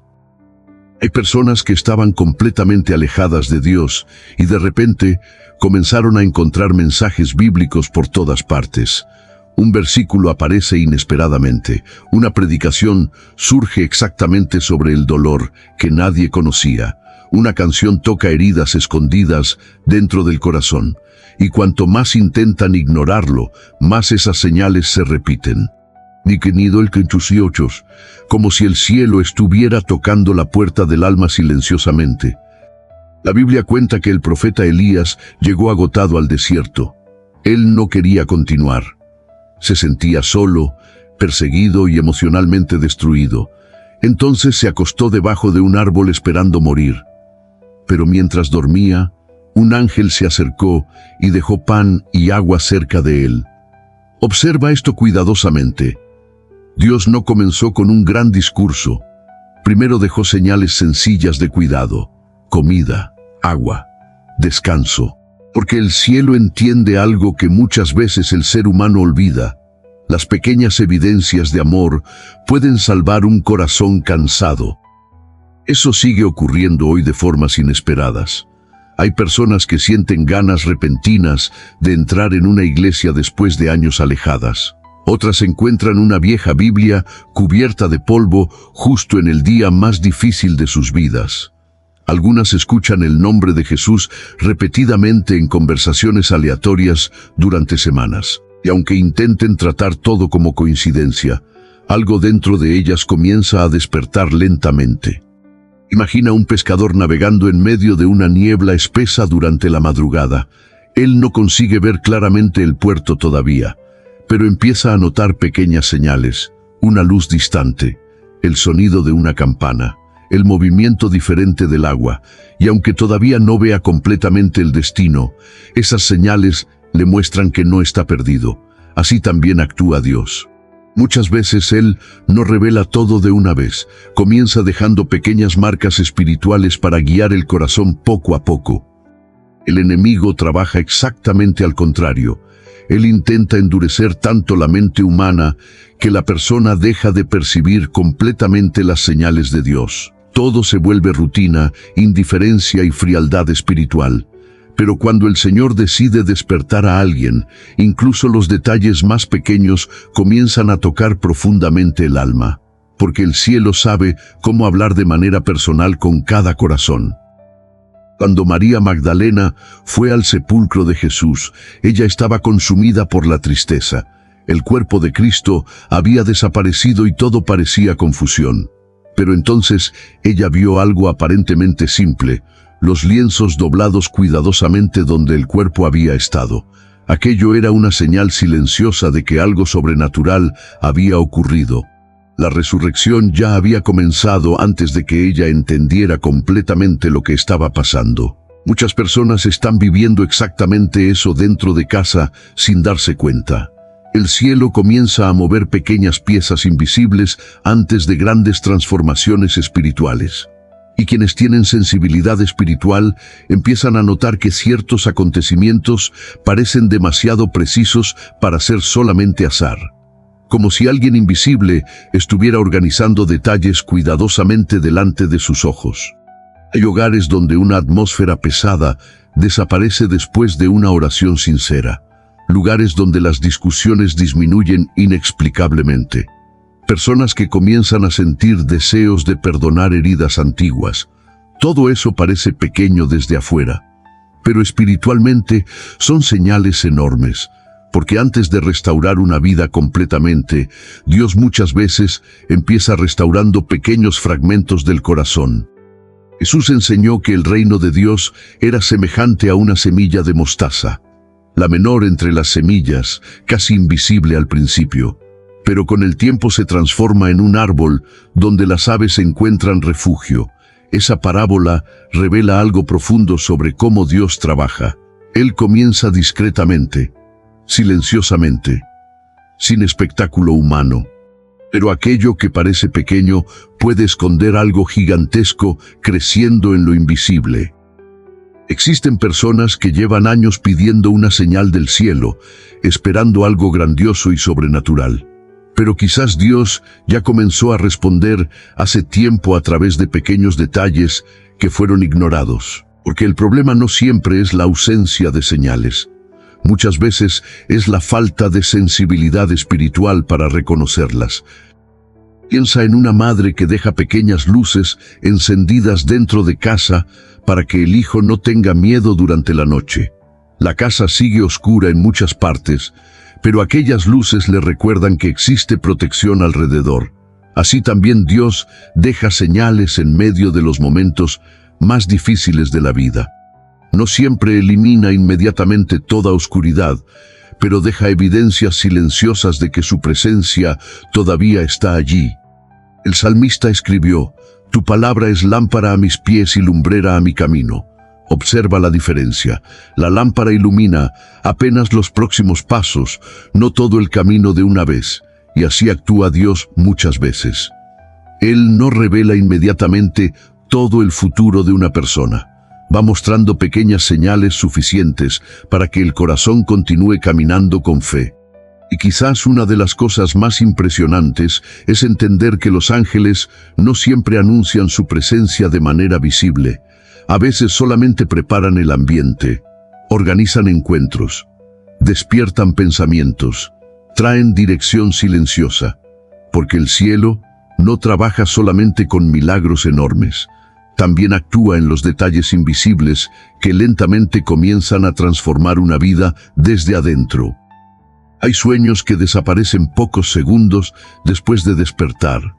Hay personas que estaban completamente alejadas de Dios y de repente comenzaron a encontrar mensajes bíblicos por todas partes. Un versículo aparece inesperadamente. Una predicación surge exactamente sobre el dolor que nadie conocía. Una canción toca heridas escondidas dentro del corazón. Y cuanto más intentan ignorarlo, más esas señales se repiten. Como si el cielo estuviera tocando la puerta del alma silenciosamente. La Biblia cuenta que el profeta Elías llegó agotado al desierto. Él no quería continuar. Se sentía solo, perseguido y emocionalmente destruido. Entonces se acostó debajo de un árbol esperando morir. Pero mientras dormía, un ángel se acercó y dejó pan y agua cerca de él. Observa esto cuidadosamente. Dios no comenzó con un gran discurso. Primero dejó señales sencillas de cuidado: comida, agua, descanso. Porque el cielo entiende algo que muchas veces el ser humano olvida. Las pequeñas evidencias de amor pueden salvar un corazón cansado. Eso sigue ocurriendo hoy de formas inesperadas. Hay personas que sienten ganas repentinas de entrar en una iglesia después de años alejadas. Otras encuentran una vieja Biblia cubierta de polvo justo en el día más difícil de sus vidas. Algunas escuchan el nombre de Jesús repetidamente en conversaciones aleatorias durante semanas. Y aunque intenten tratar todo como coincidencia, algo dentro de ellas comienza a despertar lentamente. Imagina un pescador navegando en medio de una niebla espesa durante la madrugada. Él no consigue ver claramente el puerto todavía, pero empieza a notar pequeñas señales: una luz distante, el sonido de una campana, el movimiento diferente del agua, y aunque todavía no vea completamente el destino, esas señales le muestran que no está perdido. Así también actúa Dios. Muchas veces Él no revela todo de una vez, comienza dejando pequeñas marcas espirituales para guiar el corazón poco a poco. El enemigo trabaja exactamente al contrario. Él intenta endurecer tanto la mente humana que la persona deja de percibir completamente las señales de Dios. Todo se vuelve rutina, indiferencia y frialdad espiritual. Pero cuando el Señor decide despertar a alguien, incluso los detalles más pequeños comienzan a tocar profundamente el alma, porque el cielo sabe cómo hablar de manera personal con cada corazón. Cuando María Magdalena fue al sepulcro de Jesús, ella estaba consumida por la tristeza. El cuerpo de Cristo había desaparecido y todo parecía confusión. Pero entonces ella vio algo aparentemente simple: los lienzos doblados cuidadosamente donde el cuerpo había estado. Aquello era una señal silenciosa de que algo sobrenatural había ocurrido. La resurrección ya había comenzado antes de que ella entendiera completamente lo que estaba pasando. Muchas personas están viviendo exactamente eso dentro de casa sin darse cuenta. El cielo comienza a mover pequeñas piezas invisibles antes de grandes transformaciones espirituales. Y quienes tienen sensibilidad espiritual empiezan a notar que ciertos acontecimientos parecen demasiado precisos para ser solamente azar. Como si alguien invisible estuviera organizando detalles cuidadosamente delante de sus ojos. Hay hogares donde una atmósfera pesada desaparece después de una oración sincera. Lugares donde las discusiones disminuyen inexplicablemente. Personas que comienzan a sentir deseos de perdonar heridas antiguas. Todo eso parece pequeño desde afuera, pero espiritualmente son señales enormes, porque antes de restaurar una vida completamente, Dios muchas veces empieza restaurando pequeños fragmentos del corazón. Jesús enseñó que el reino de Dios era semejante a una semilla de mostaza, la menor entre las semillas, casi invisible al principio, pero con el tiempo se transforma en un árbol donde las aves encuentran refugio. Esa parábola revela algo profundo sobre cómo Dios trabaja. Él comienza discretamente, silenciosamente, sin espectáculo humano. Pero aquello que parece pequeño puede esconder algo gigantesco creciendo en lo invisible. Existen personas que llevan años pidiendo una señal del cielo, esperando algo grandioso y sobrenatural. Pero quizás Dios ya comenzó a responder hace tiempo a través de pequeños detalles que fueron ignorados. Porque el problema no siempre es la ausencia de señales. Muchas veces es la falta de sensibilidad espiritual para reconocerlas. Piensa en una madre que deja pequeñas luces encendidas dentro de casa para que el hijo no tenga miedo durante la noche. La casa sigue oscura en muchas partes, pero aquellas luces le recuerdan que existe protección alrededor. Así también Dios deja señales en medio de los momentos más difíciles de la vida. No siempre elimina inmediatamente toda oscuridad, pero deja evidencias silenciosas de que su presencia todavía está allí. El salmista escribió: «Tu palabra es lámpara a mis pies y lumbrera a mi camino». Observa la diferencia. La lámpara ilumina apenas los próximos pasos, no todo el camino de una vez, y así actúa Dios muchas veces. Él no revela inmediatamente todo el futuro de una persona. Va mostrando pequeñas señales suficientes para que el corazón continúe caminando con fe. Y quizás una de las cosas más impresionantes es entender que los ángeles no siempre anuncian su presencia de manera visible. A veces solamente preparan el ambiente, organizan encuentros, despiertan pensamientos, traen dirección silenciosa, porque el cielo no trabaja solamente con milagros enormes. También actúa en los detalles invisibles que lentamente comienzan a transformar una vida desde adentro. Hay sueños que desaparecen pocos segundos después de despertar.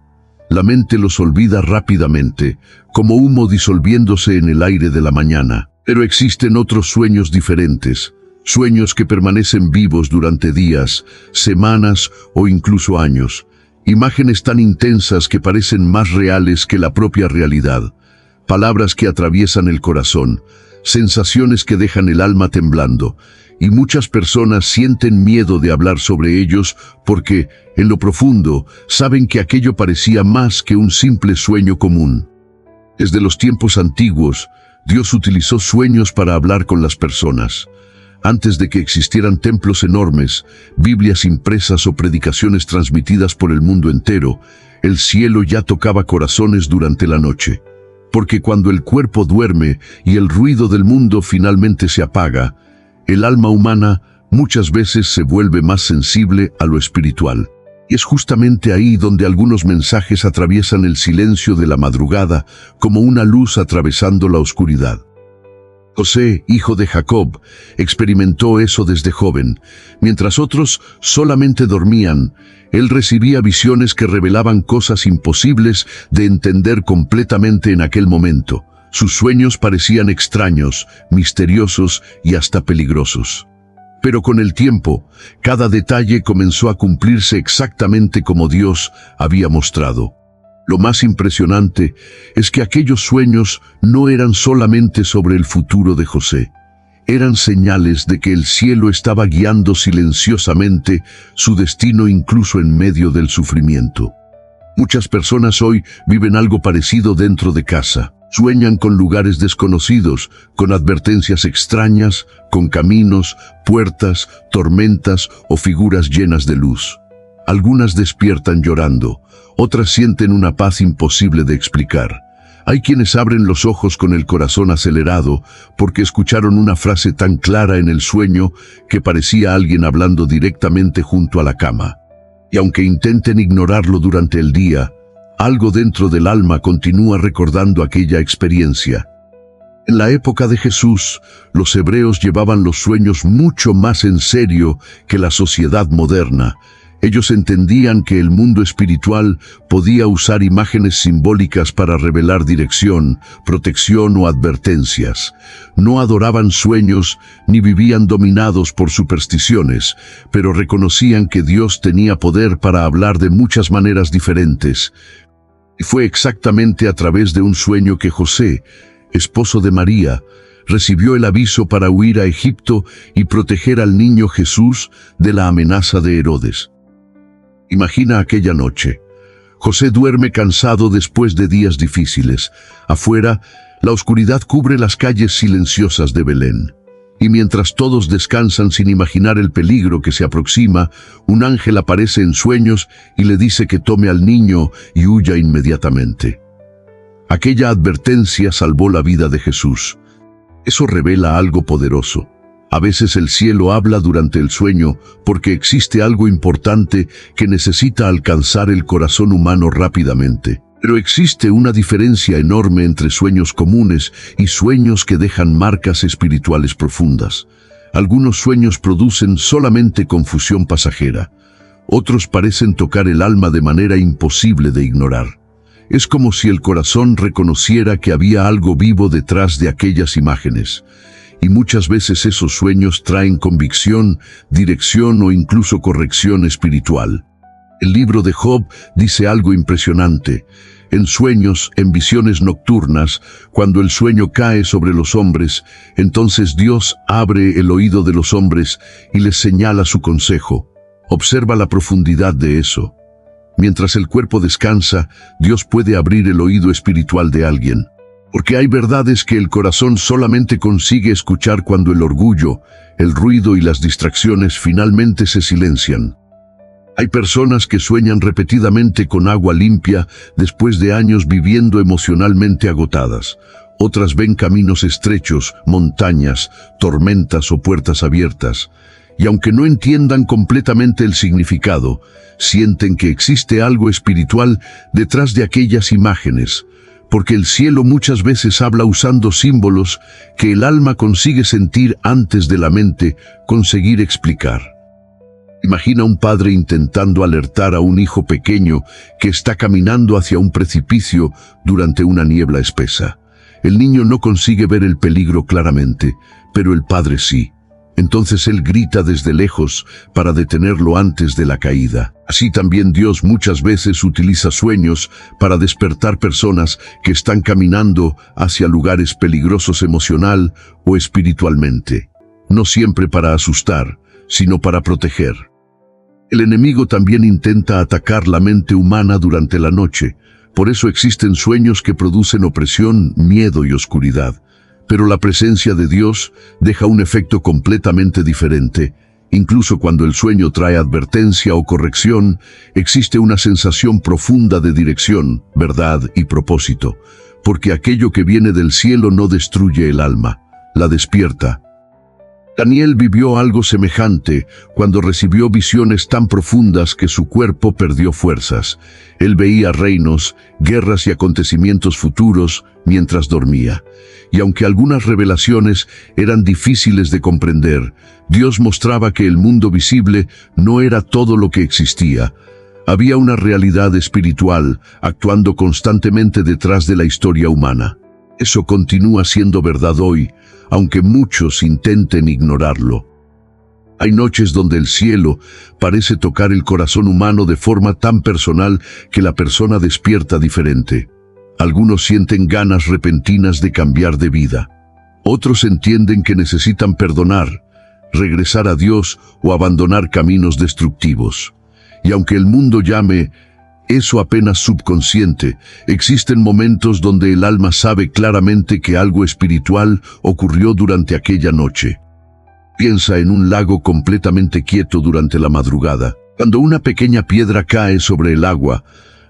La mente los olvida rápidamente, como humo disolviéndose en el aire de la mañana. Pero existen otros sueños diferentes, sueños que permanecen vivos durante días, semanas o incluso años. Imágenes tan intensas que parecen más reales que la propia realidad. Palabras que atraviesan el corazón, sensaciones que dejan el alma temblando, y muchas personas sienten miedo de hablar sobre ellos porque, en lo profundo, saben que aquello parecía más que un simple sueño común. Desde los tiempos antiguos, Dios utilizó sueños para hablar con las personas. Antes de que existieran templos enormes, Biblias impresas o predicaciones transmitidas por el mundo entero, el cielo ya tocaba corazones durante la noche. Porque cuando el cuerpo duerme y el ruido del mundo finalmente se apaga, el alma humana muchas veces se vuelve más sensible a lo espiritual. Y es justamente ahí donde algunos mensajes atraviesan el silencio de la madrugada como una luz atravesando la oscuridad. José, hijo de Jacob, experimentó eso desde joven. Mientras otros solamente dormían, él recibía visiones que revelaban cosas imposibles de entender completamente en aquel momento. Sus sueños parecían extraños, misteriosos y hasta peligrosos. Pero con el tiempo, cada detalle comenzó a cumplirse exactamente como Dios había mostrado. Lo más impresionante es que aquellos sueños no eran solamente sobre el futuro de José. Eran señales de que el cielo estaba guiando silenciosamente su destino incluso en medio del sufrimiento. Muchas personas hoy viven algo parecido dentro de casa. Sueñan con lugares desconocidos, con advertencias extrañas, con caminos, puertas, tormentas o figuras llenas de luz. Algunas despiertan llorando, otras sienten una paz imposible de explicar. Hay quienes abren los ojos con el corazón acelerado porque escucharon una frase tan clara en el sueño que parecía alguien hablando directamente junto a la cama. Y aunque intenten ignorarlo durante el día, algo dentro del alma continúa recordando aquella experiencia. En la época de Jesús, los hebreos llevaban los sueños mucho más en serio que la sociedad moderna. Ellos entendían que el mundo espiritual podía usar imágenes simbólicas para revelar dirección, protección o advertencias. No adoraban sueños ni vivían dominados por supersticiones, pero reconocían que Dios tenía poder para hablar de muchas maneras diferentes. Y fue exactamente a través de un sueño que José, esposo de María, recibió el aviso para huir a Egipto y proteger al niño Jesús de la amenaza de Herodes. Imagina aquella noche. José duerme cansado después de días difíciles. Afuera, la oscuridad cubre las calles silenciosas de Belén. Y mientras todos descansan sin imaginar el peligro que se aproxima, un ángel aparece en sueños y le dice que tome al niño y huya inmediatamente. Aquella advertencia salvó la vida de Jesús. Eso revela algo poderoso. A veces el cielo habla durante el sueño porque existe algo importante que necesita alcanzar el corazón humano rápidamente. Pero existe una diferencia enorme entre sueños comunes y sueños que dejan marcas espirituales profundas. Algunos sueños producen solamente confusión pasajera. Otros parecen tocar el alma de manera imposible de ignorar. Es como si el corazón reconociera que había algo vivo detrás de aquellas imágenes. Y muchas veces esos sueños traen convicción, dirección o incluso corrección espiritual. El libro de Job dice algo impresionante. En sueños, en visiones nocturnas, cuando el sueño cae sobre los hombres, entonces Dios abre el oído de los hombres y les señala su consejo. Observa la profundidad de eso. Mientras el cuerpo descansa, Dios puede abrir el oído espiritual de alguien. Porque hay verdades que el corazón solamente consigue escuchar cuando el orgullo, el ruido y las distracciones finalmente se silencian. Hay personas que sueñan repetidamente con agua limpia después de años viviendo emocionalmente agotadas. Otras ven caminos estrechos, montañas, tormentas o puertas abiertas. Y aunque no entiendan completamente el significado, sienten que existe algo espiritual detrás de aquellas imágenes. Porque el cielo muchas veces habla usando símbolos que el alma consigue sentir antes de la mente conseguir explicar. Imagina un padre intentando alertar a un hijo pequeño que está caminando hacia un precipicio durante una niebla espesa. El niño no consigue ver el peligro claramente, pero el padre sí. Entonces él grita desde lejos para detenerlo antes de la caída. Así también Dios muchas veces utiliza sueños para despertar personas que están caminando hacia lugares peligrosos emocional o espiritualmente. No siempre para asustar, sino para proteger. El enemigo también intenta atacar la mente humana durante la noche. Por eso existen sueños que producen opresión, miedo y oscuridad. Pero la presencia de Dios deja un efecto completamente diferente. Incluso cuando el sueño trae advertencia o corrección, existe una sensación profunda de dirección, verdad y propósito, porque aquello que viene del cielo no destruye el alma, la despierta. Daniel vivió algo semejante cuando recibió visiones tan profundas que su cuerpo perdió fuerzas. Él veía reinos, guerras y acontecimientos futuros mientras dormía. Y aunque algunas revelaciones eran difíciles de comprender, Dios mostraba que el mundo visible no era todo lo que existía. Había una realidad espiritual actuando constantemente detrás de la historia humana. Eso continúa siendo verdad hoy, aunque muchos intenten ignorarlo. Hay noches donde el cielo parece tocar el corazón humano de forma tan personal que la persona despierta diferente. Algunos sienten ganas repentinas de cambiar de vida. Otros entienden que necesitan perdonar, regresar a Dios o abandonar caminos destructivos. Y aunque el mundo llame eso apenas subconsciente, existen momentos donde el alma sabe claramente que algo espiritual ocurrió durante aquella noche. Piensa en un lago completamente quieto durante la madrugada. Cuando una pequeña piedra cae sobre el agua,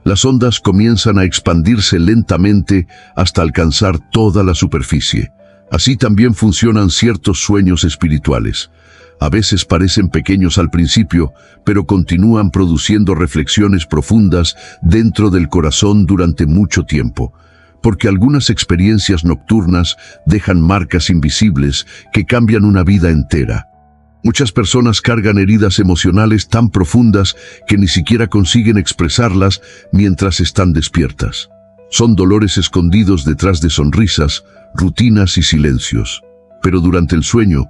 las ondas comienzan a expandirse lentamente hasta alcanzar toda la superficie. Así también funcionan ciertos sueños espirituales. A veces parecen pequeños al principio, pero continúan produciendo reflexiones profundas dentro del corazón durante mucho tiempo. porque algunas experiencias nocturnas dejan marcas invisibles que cambian una vida entera. Muchas personas cargan heridas emocionales tan profundas que ni siquiera consiguen expresarlas mientras están despiertas. Son dolores escondidos detrás de sonrisas, rutinas y silencios. Pero durante el sueño,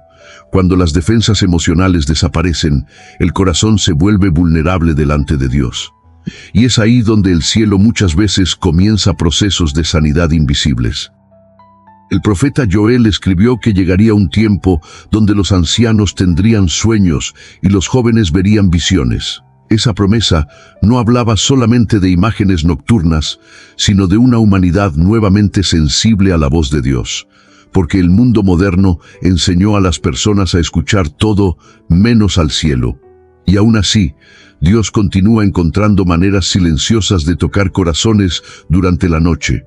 cuando las defensas emocionales desaparecen, el corazón se vuelve vulnerable delante de Dios. Y es ahí donde el cielo muchas veces comienza procesos de sanidad invisibles. El profeta Joel escribió que llegaría un tiempo donde los ancianos tendrían sueños y los jóvenes verían visiones. Esa promesa no hablaba solamente de imágenes nocturnas, sino de una humanidad nuevamente sensible a la voz de Dios. Porque el mundo moderno enseñó a las personas a escuchar todo menos al cielo. Y aún así, Dios continúa encontrando maneras silenciosas de tocar corazones durante la noche.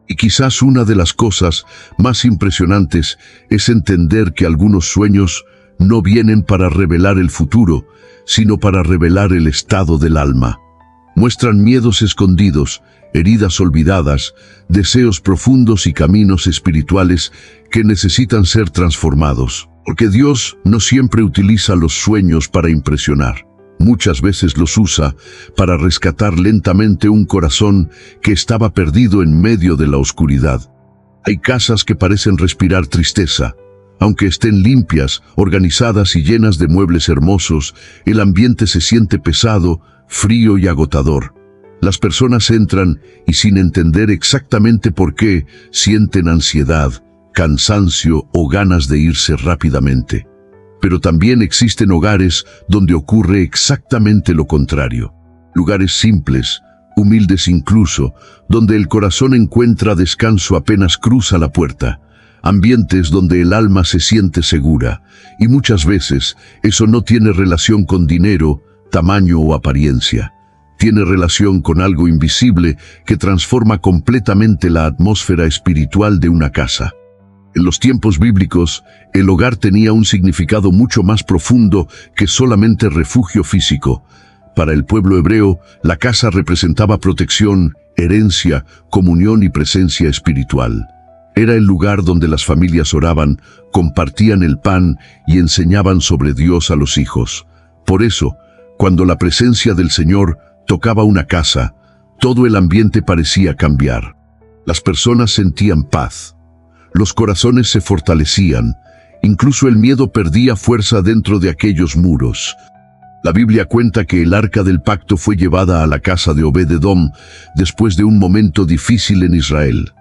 Y quizás una de las cosas más impresionantes es entender que algunos sueños no vienen para revelar el futuro, sino para revelar el estado del alma. Muestran miedos escondidos, heridas olvidadas, deseos profundos y caminos espirituales que necesitan ser transformados. Porque Dios no siempre utiliza los sueños para impresionar. Muchas veces los usa para rescatar lentamente un corazón que estaba perdido en medio de la oscuridad. Hay casas que parecen respirar tristeza. Aunque estén limpias, organizadas y llenas de muebles hermosos, el ambiente se siente pesado, frío y agotador. Las personas entran y sin entender exactamente por qué, sienten ansiedad, cansancio o ganas de irse rápidamente. Pero también existen hogares donde ocurre exactamente lo contrario. Lugares simples, humildes incluso, donde el corazón encuentra descanso apenas cruza la puerta. Ambientes donde el alma se siente segura, y muchas veces eso no tiene relación con dinero, tamaño o apariencia. Tiene relación con algo invisible que transforma completamente la atmósfera espiritual de una casa. En los tiempos bíblicos, el hogar tenía un significado mucho más profundo que solamente refugio físico. Para el pueblo hebreo, la casa representaba protección, herencia, comunión y presencia espiritual. Era el lugar donde las familias oraban, compartían el pan y enseñaban sobre Dios a los hijos. Por eso, cuando la presencia del Señor tocaba una casa, todo el ambiente parecía cambiar. Las personas sentían paz. Los corazones se fortalecían, incluso el miedo perdía fuerza dentro de aquellos muros. La Biblia cuenta que el arca del pacto fue llevada a la casa de Obed-Edom después de un momento difícil en Israel.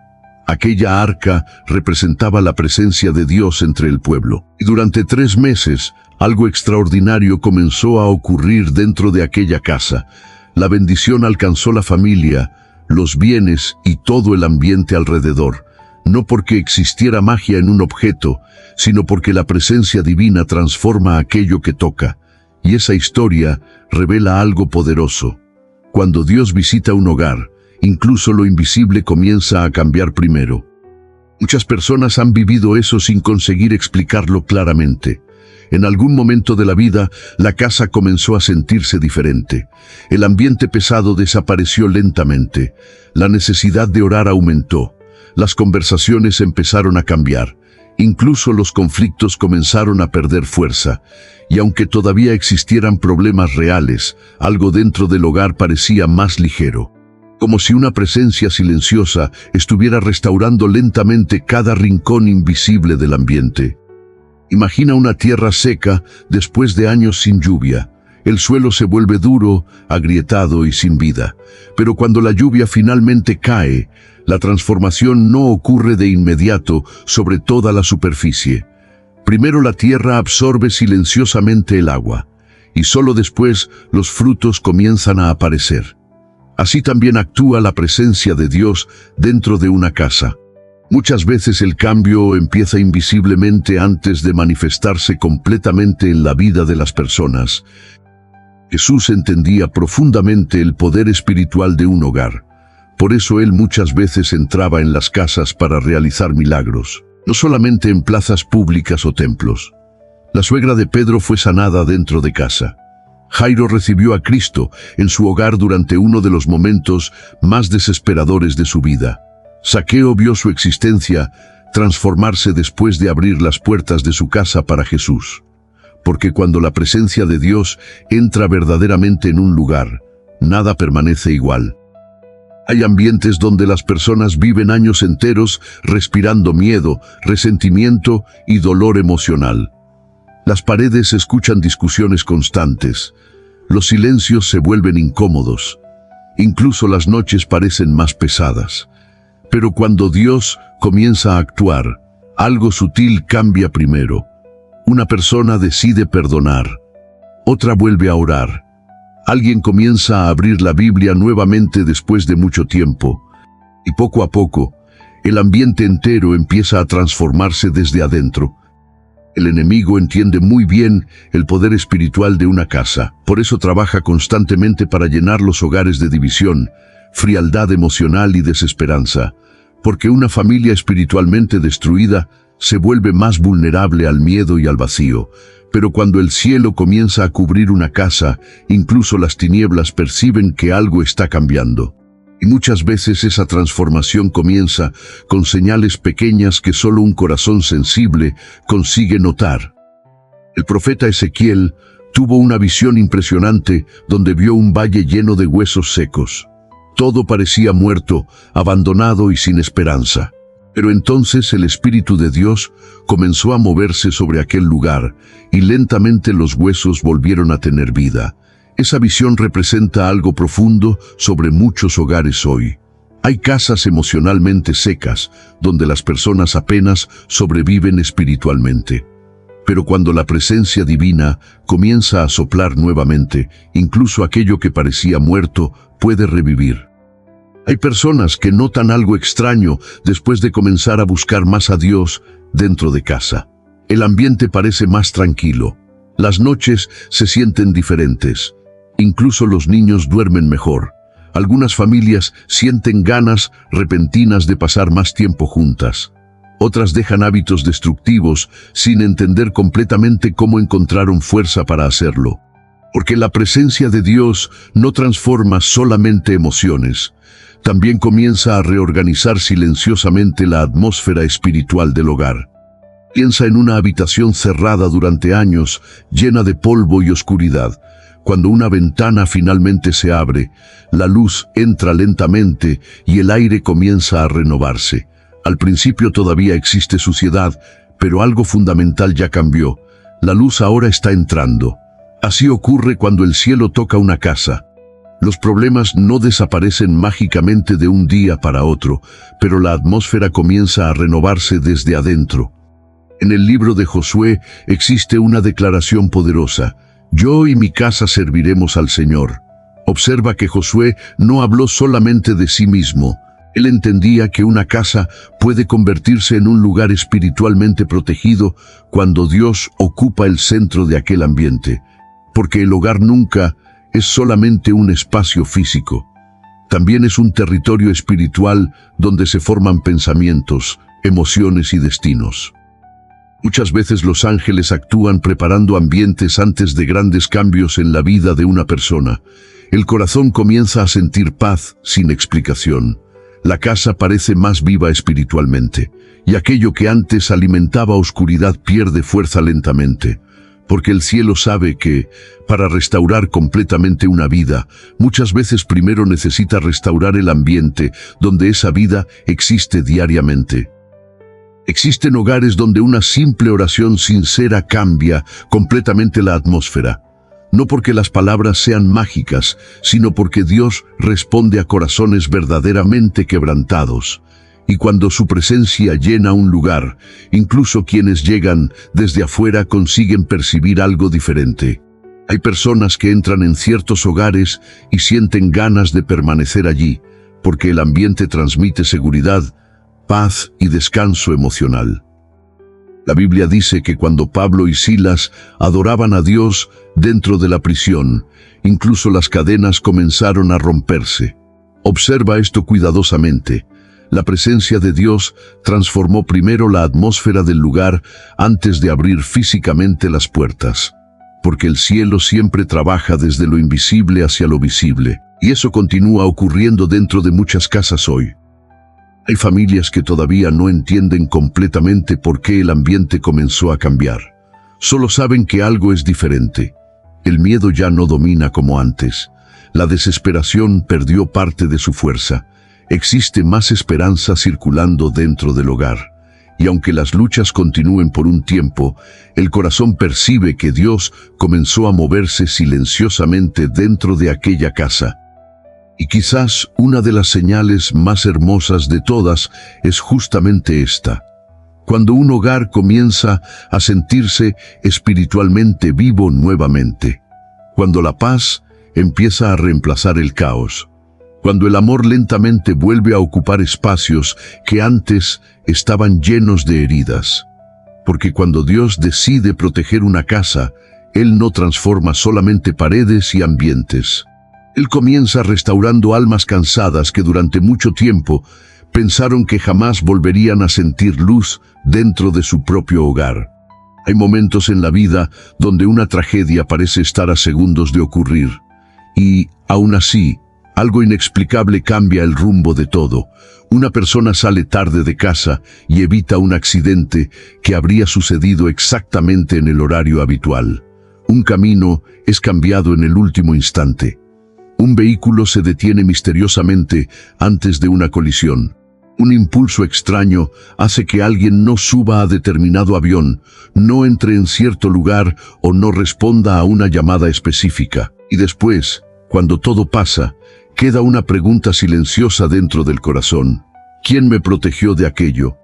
Aquella arca representaba la presencia de Dios entre el pueblo. Y durante 3 meses, algo extraordinario comenzó a ocurrir dentro de aquella casa. La bendición alcanzó la familia, los bienes y todo el ambiente alrededor. No porque existiera magia en un objeto, sino porque la presencia divina transforma aquello que toca. Y esa historia revela algo poderoso. Cuando Dios visita un hogar, incluso lo invisible comienza a cambiar primero. Muchas personas han vivido eso sin conseguir explicarlo claramente. En algún momento de la vida, la casa comenzó a sentirse diferente. El ambiente pesado desapareció lentamente. La necesidad de orar aumentó. Las conversaciones empezaron a cambiar. Incluso los conflictos comenzaron a perder fuerza. Y aunque todavía existieran problemas reales, algo dentro del hogar parecía más ligero. Como si una presencia silenciosa estuviera restaurando lentamente cada rincón invisible del ambiente. Imagina una tierra seca después de años sin lluvia. El suelo se vuelve duro, agrietado y sin vida. Pero cuando la lluvia finalmente cae, la transformación no ocurre de inmediato sobre toda la superficie. Primero la tierra absorbe silenciosamente el agua, y solo después los frutos comienzan a aparecer. Así también actúa la presencia de Dios dentro de una casa. Muchas veces el cambio empieza invisiblemente antes de manifestarse completamente en la vida de las personas. Jesús entendía profundamente el poder espiritual de un hogar. Por eso él muchas veces entraba en las casas para realizar milagros, no solamente en plazas públicas o templos. La suegra de Pedro fue sanada dentro de casa. Jairo recibió a Cristo en su hogar durante uno de los momentos más desesperadores de su vida. Zaqueo vio su existencia transformarse después de abrir las puertas de su casa para Jesús. Porque cuando la presencia de Dios entra verdaderamente en un lugar, nada permanece igual. Hay ambientes donde las personas viven años enteros respirando miedo, resentimiento y dolor emocional. Las paredes escuchan discusiones constantes. Los silencios se vuelven incómodos. Incluso las noches parecen más pesadas. Pero cuando Dios comienza a actuar, algo sutil cambia primero. Una persona decide perdonar. Otra vuelve a orar. Alguien comienza a abrir la Biblia nuevamente después de mucho tiempo. Y poco a poco, el ambiente entero empieza a transformarse desde adentro. El enemigo entiende muy bien el poder espiritual de una casa. Por eso trabaja constantemente para llenar los hogares de división, frialdad emocional y desesperanza. Porque una familia espiritualmente destruida se vuelve más vulnerable al miedo y al vacío. Pero cuando el cielo comienza a cubrir una casa, incluso las tinieblas perciben que algo está cambiando. Y muchas veces esa transformación comienza con señales pequeñas que solo un corazón sensible consigue notar. El profeta Ezequiel tuvo una visión impresionante donde vio un valle lleno de huesos secos. Todo parecía muerto, abandonado y sin esperanza. Pero entonces el Espíritu de Dios comenzó a moverse sobre aquel lugar y lentamente los huesos volvieron a tener vida. Esa visión representa algo profundo sobre muchos hogares hoy. Hay casas emocionalmente secas, donde las personas apenas sobreviven espiritualmente. Pero cuando la presencia divina comienza a soplar nuevamente, incluso aquello que parecía muerto puede revivir. Hay personas que notan algo extraño después de comenzar a buscar más a Dios dentro de casa. El ambiente parece más tranquilo. Las noches se sienten diferentes. Incluso los niños duermen mejor. Algunas familias sienten ganas repentinas de pasar más tiempo juntas. Otras dejan hábitos destructivos sin entender completamente cómo encontraron fuerza para hacerlo. Porque la presencia de Dios no transforma solamente emociones. También comienza a reorganizar silenciosamente la atmósfera espiritual del hogar. Piensa en una habitación cerrada durante años, llena de polvo y oscuridad. Cuando una ventana finalmente se abre, la luz entra lentamente y el aire comienza a renovarse. Al principio todavía existe suciedad, pero algo fundamental ya cambió. La luz ahora está entrando. Así ocurre cuando el cielo toca una casa. Los problemas no desaparecen mágicamente de un día para otro, pero la atmósfera comienza a renovarse desde adentro. En el libro de Josué existe una declaración poderosa: yo y mi casa serviremos al Señor. Observa que Josué no habló solamente de sí mismo. Él entendía que una casa puede convertirse en un lugar espiritualmente protegido cuando Dios ocupa el centro de aquel ambiente. Porque el hogar nunca es solamente un espacio físico. También es un territorio espiritual donde se forman pensamientos, emociones y destinos. Muchas veces los ángeles actúan preparando ambientes antes de grandes cambios en la vida de una persona. El corazón comienza a sentir paz sin explicación. La casa parece más viva espiritualmente, y aquello que antes alimentaba oscuridad pierde fuerza lentamente. Porque el cielo sabe que, para restaurar completamente una vida, muchas veces primero necesita restaurar el ambiente donde esa vida existe diariamente. Existen hogares donde una simple oración sincera cambia completamente la atmósfera. No porque las palabras sean mágicas, sino porque Dios responde a corazones verdaderamente quebrantados. Y cuando su presencia llena un lugar, incluso quienes llegan desde afuera consiguen percibir algo diferente. Hay personas que entran en ciertos hogares y sienten ganas de permanecer allí, porque el ambiente transmite seguridad, paz y descanso emocional. La Biblia dice que cuando Pablo y Silas adoraban a Dios dentro de la prisión, incluso las cadenas comenzaron a romperse. Observa esto cuidadosamente. La presencia de Dios transformó primero la atmósfera del lugar antes de abrir físicamente las puertas. Porque el cielo siempre trabaja desde lo invisible hacia lo visible, y eso continúa ocurriendo dentro de muchas casas hoy. Hay familias que todavía no entienden completamente por qué el ambiente comenzó a cambiar. Solo saben que algo es diferente. El miedo ya no domina como antes. La desesperación perdió parte de su fuerza. Existe más esperanza circulando dentro del hogar. Y aunque las luchas continúen por un tiempo, el corazón percibe que Dios comenzó a moverse silenciosamente dentro de aquella casa. Y quizás una de las señales más hermosas de todas es justamente esta. Cuando un hogar comienza a sentirse espiritualmente vivo nuevamente. Cuando la paz empieza a reemplazar el caos. Cuando el amor lentamente vuelve a ocupar espacios que antes estaban llenos de heridas. Porque cuando Dios decide proteger una casa, Él no transforma solamente paredes y ambientes. Él comienza restaurando almas cansadas que durante mucho tiempo pensaron que jamás volverían a sentir luz dentro de su propio hogar. Hay momentos en la vida donde una tragedia parece estar a segundos de ocurrir. Y, aún así, algo inexplicable cambia el rumbo de todo. Una persona sale tarde de casa y evita un accidente que habría sucedido exactamente en el horario habitual. Un camino es cambiado en el último instante. Un vehículo se detiene misteriosamente antes de una colisión. Un impulso extraño hace que alguien no suba a determinado avión, no entre en cierto lugar o no responda a una llamada específica. Y después, cuando todo pasa, queda una pregunta silenciosa dentro del corazón. ¿Quién me protegió de aquello?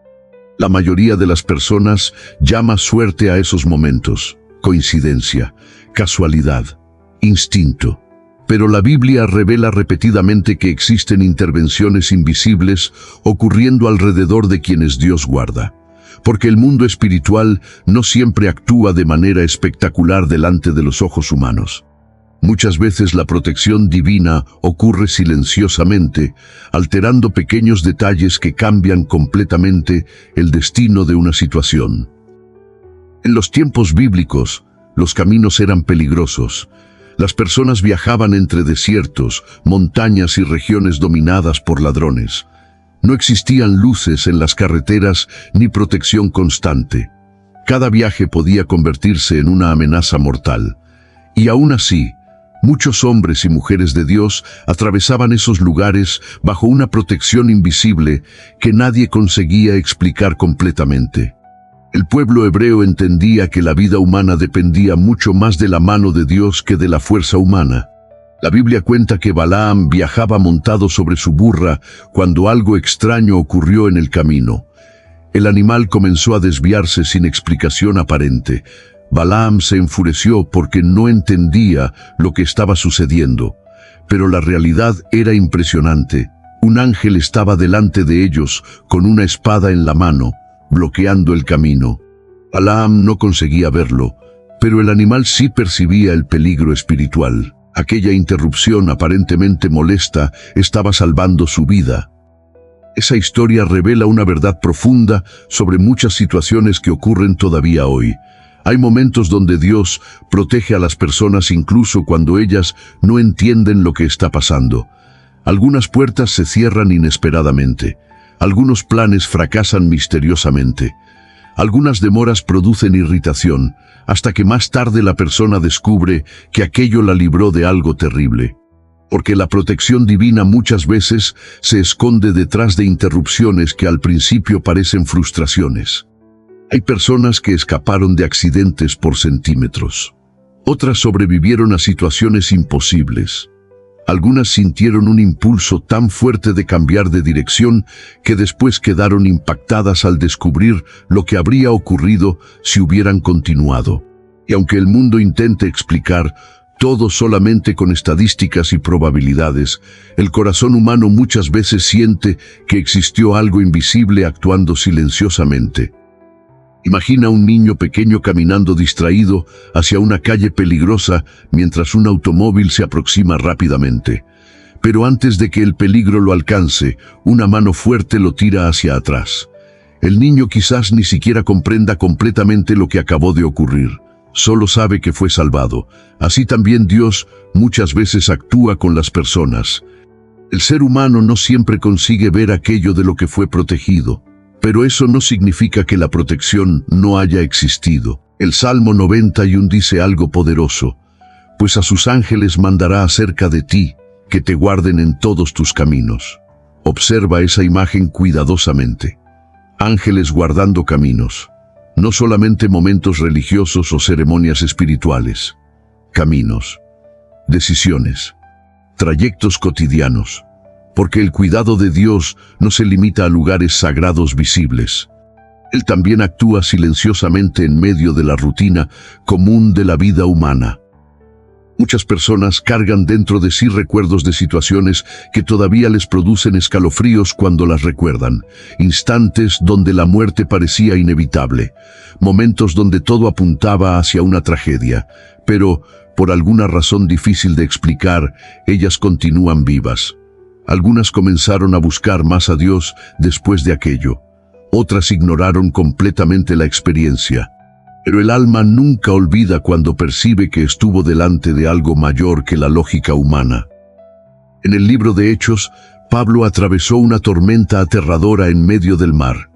La mayoría de las personas llama suerte a esos momentos, coincidencia, casualidad, instinto. Pero la Biblia revela repetidamente que existen intervenciones invisibles ocurriendo alrededor de quienes Dios guarda. Porque el mundo espiritual no siempre actúa de manera espectacular delante de los ojos humanos. Muchas veces la protección divina ocurre silenciosamente, alterando pequeños detalles que cambian completamente el destino de una situación. En los tiempos bíblicos, los caminos eran peligrosos. Las personas viajaban entre desiertos, montañas y regiones dominadas por ladrones. No existían luces en las carreteras ni protección constante. Cada viaje podía convertirse en una amenaza mortal. Y aún así, muchos hombres y mujeres de Dios atravesaban esos lugares bajo una protección invisible que nadie conseguía explicar completamente. El pueblo hebreo entendía que la vida humana dependía mucho más de la mano de Dios que de la fuerza humana. La Biblia cuenta que Balaam viajaba montado sobre su burra cuando algo extraño ocurrió en el camino. El animal comenzó a desviarse sin explicación aparente. Balaam se enfureció porque no entendía lo que estaba sucediendo. Pero la realidad era impresionante. Un ángel estaba delante de ellos con una espada en la mano, bloqueando el camino. Balaam no conseguía verlo, pero el animal sí percibía el peligro espiritual. Aquella interrupción aparentemente molesta estaba salvando su vida. Esa historia revela una verdad profunda sobre muchas situaciones que ocurren todavía hoy. Hay momentos donde Dios protege a las personas incluso cuando ellas no entienden lo que está pasando. Algunas puertas se cierran inesperadamente. Algunos planes fracasan misteriosamente. Algunas demoras producen irritación, hasta que más tarde la persona descubre que aquello la libró de algo terrible. Porque la protección divina muchas veces se esconde detrás de interrupciones que al principio parecen frustraciones. Hay personas que escaparon de accidentes por centímetros. Otras sobrevivieron a situaciones imposibles. Algunas sintieron un impulso tan fuerte de cambiar de dirección que después quedaron impactadas al descubrir lo que habría ocurrido si hubieran continuado. Y aunque el mundo intente explicar todo solamente con estadísticas y probabilidades, el corazón humano muchas veces siente que existió algo invisible actuando silenciosamente. Imagina un niño pequeño caminando distraído hacia una calle peligrosa mientras un automóvil se aproxima rápidamente. Pero antes de que el peligro lo alcance, una mano fuerte lo tira hacia atrás. El niño quizás ni siquiera comprenda completamente lo que acabó de ocurrir. Solo sabe que fue salvado. Así también Dios muchas veces actúa con las personas. El ser humano no siempre consigue ver aquello de lo que fue protegido, pero eso no significa que la protección no haya existido. El Salmo 91 dice algo poderoso: pues a sus ángeles mandará acerca de ti, que te guarden en todos tus caminos. Observa esa imagen cuidadosamente. Ángeles guardando caminos. No solamente momentos religiosos o ceremonias espirituales. Caminos. Decisiones. Trayectos cotidianos. Porque el cuidado de Dios no se limita a lugares sagrados visibles. Él también actúa silenciosamente en medio de la rutina común de la vida humana. Muchas personas cargan dentro de sí recuerdos de situaciones que todavía les producen escalofríos cuando las recuerdan, instantes donde la muerte parecía inevitable, momentos donde todo apuntaba hacia una tragedia, pero, por alguna razón difícil de explicar, ellas continúan vivas. Algunas comenzaron a buscar más a Dios después de aquello, otras ignoraron completamente la experiencia. Pero el alma nunca olvida cuando percibe que estuvo delante de algo mayor que la lógica humana. En el libro de Hechos, Pablo atravesó una tormenta aterradora en medio del mar.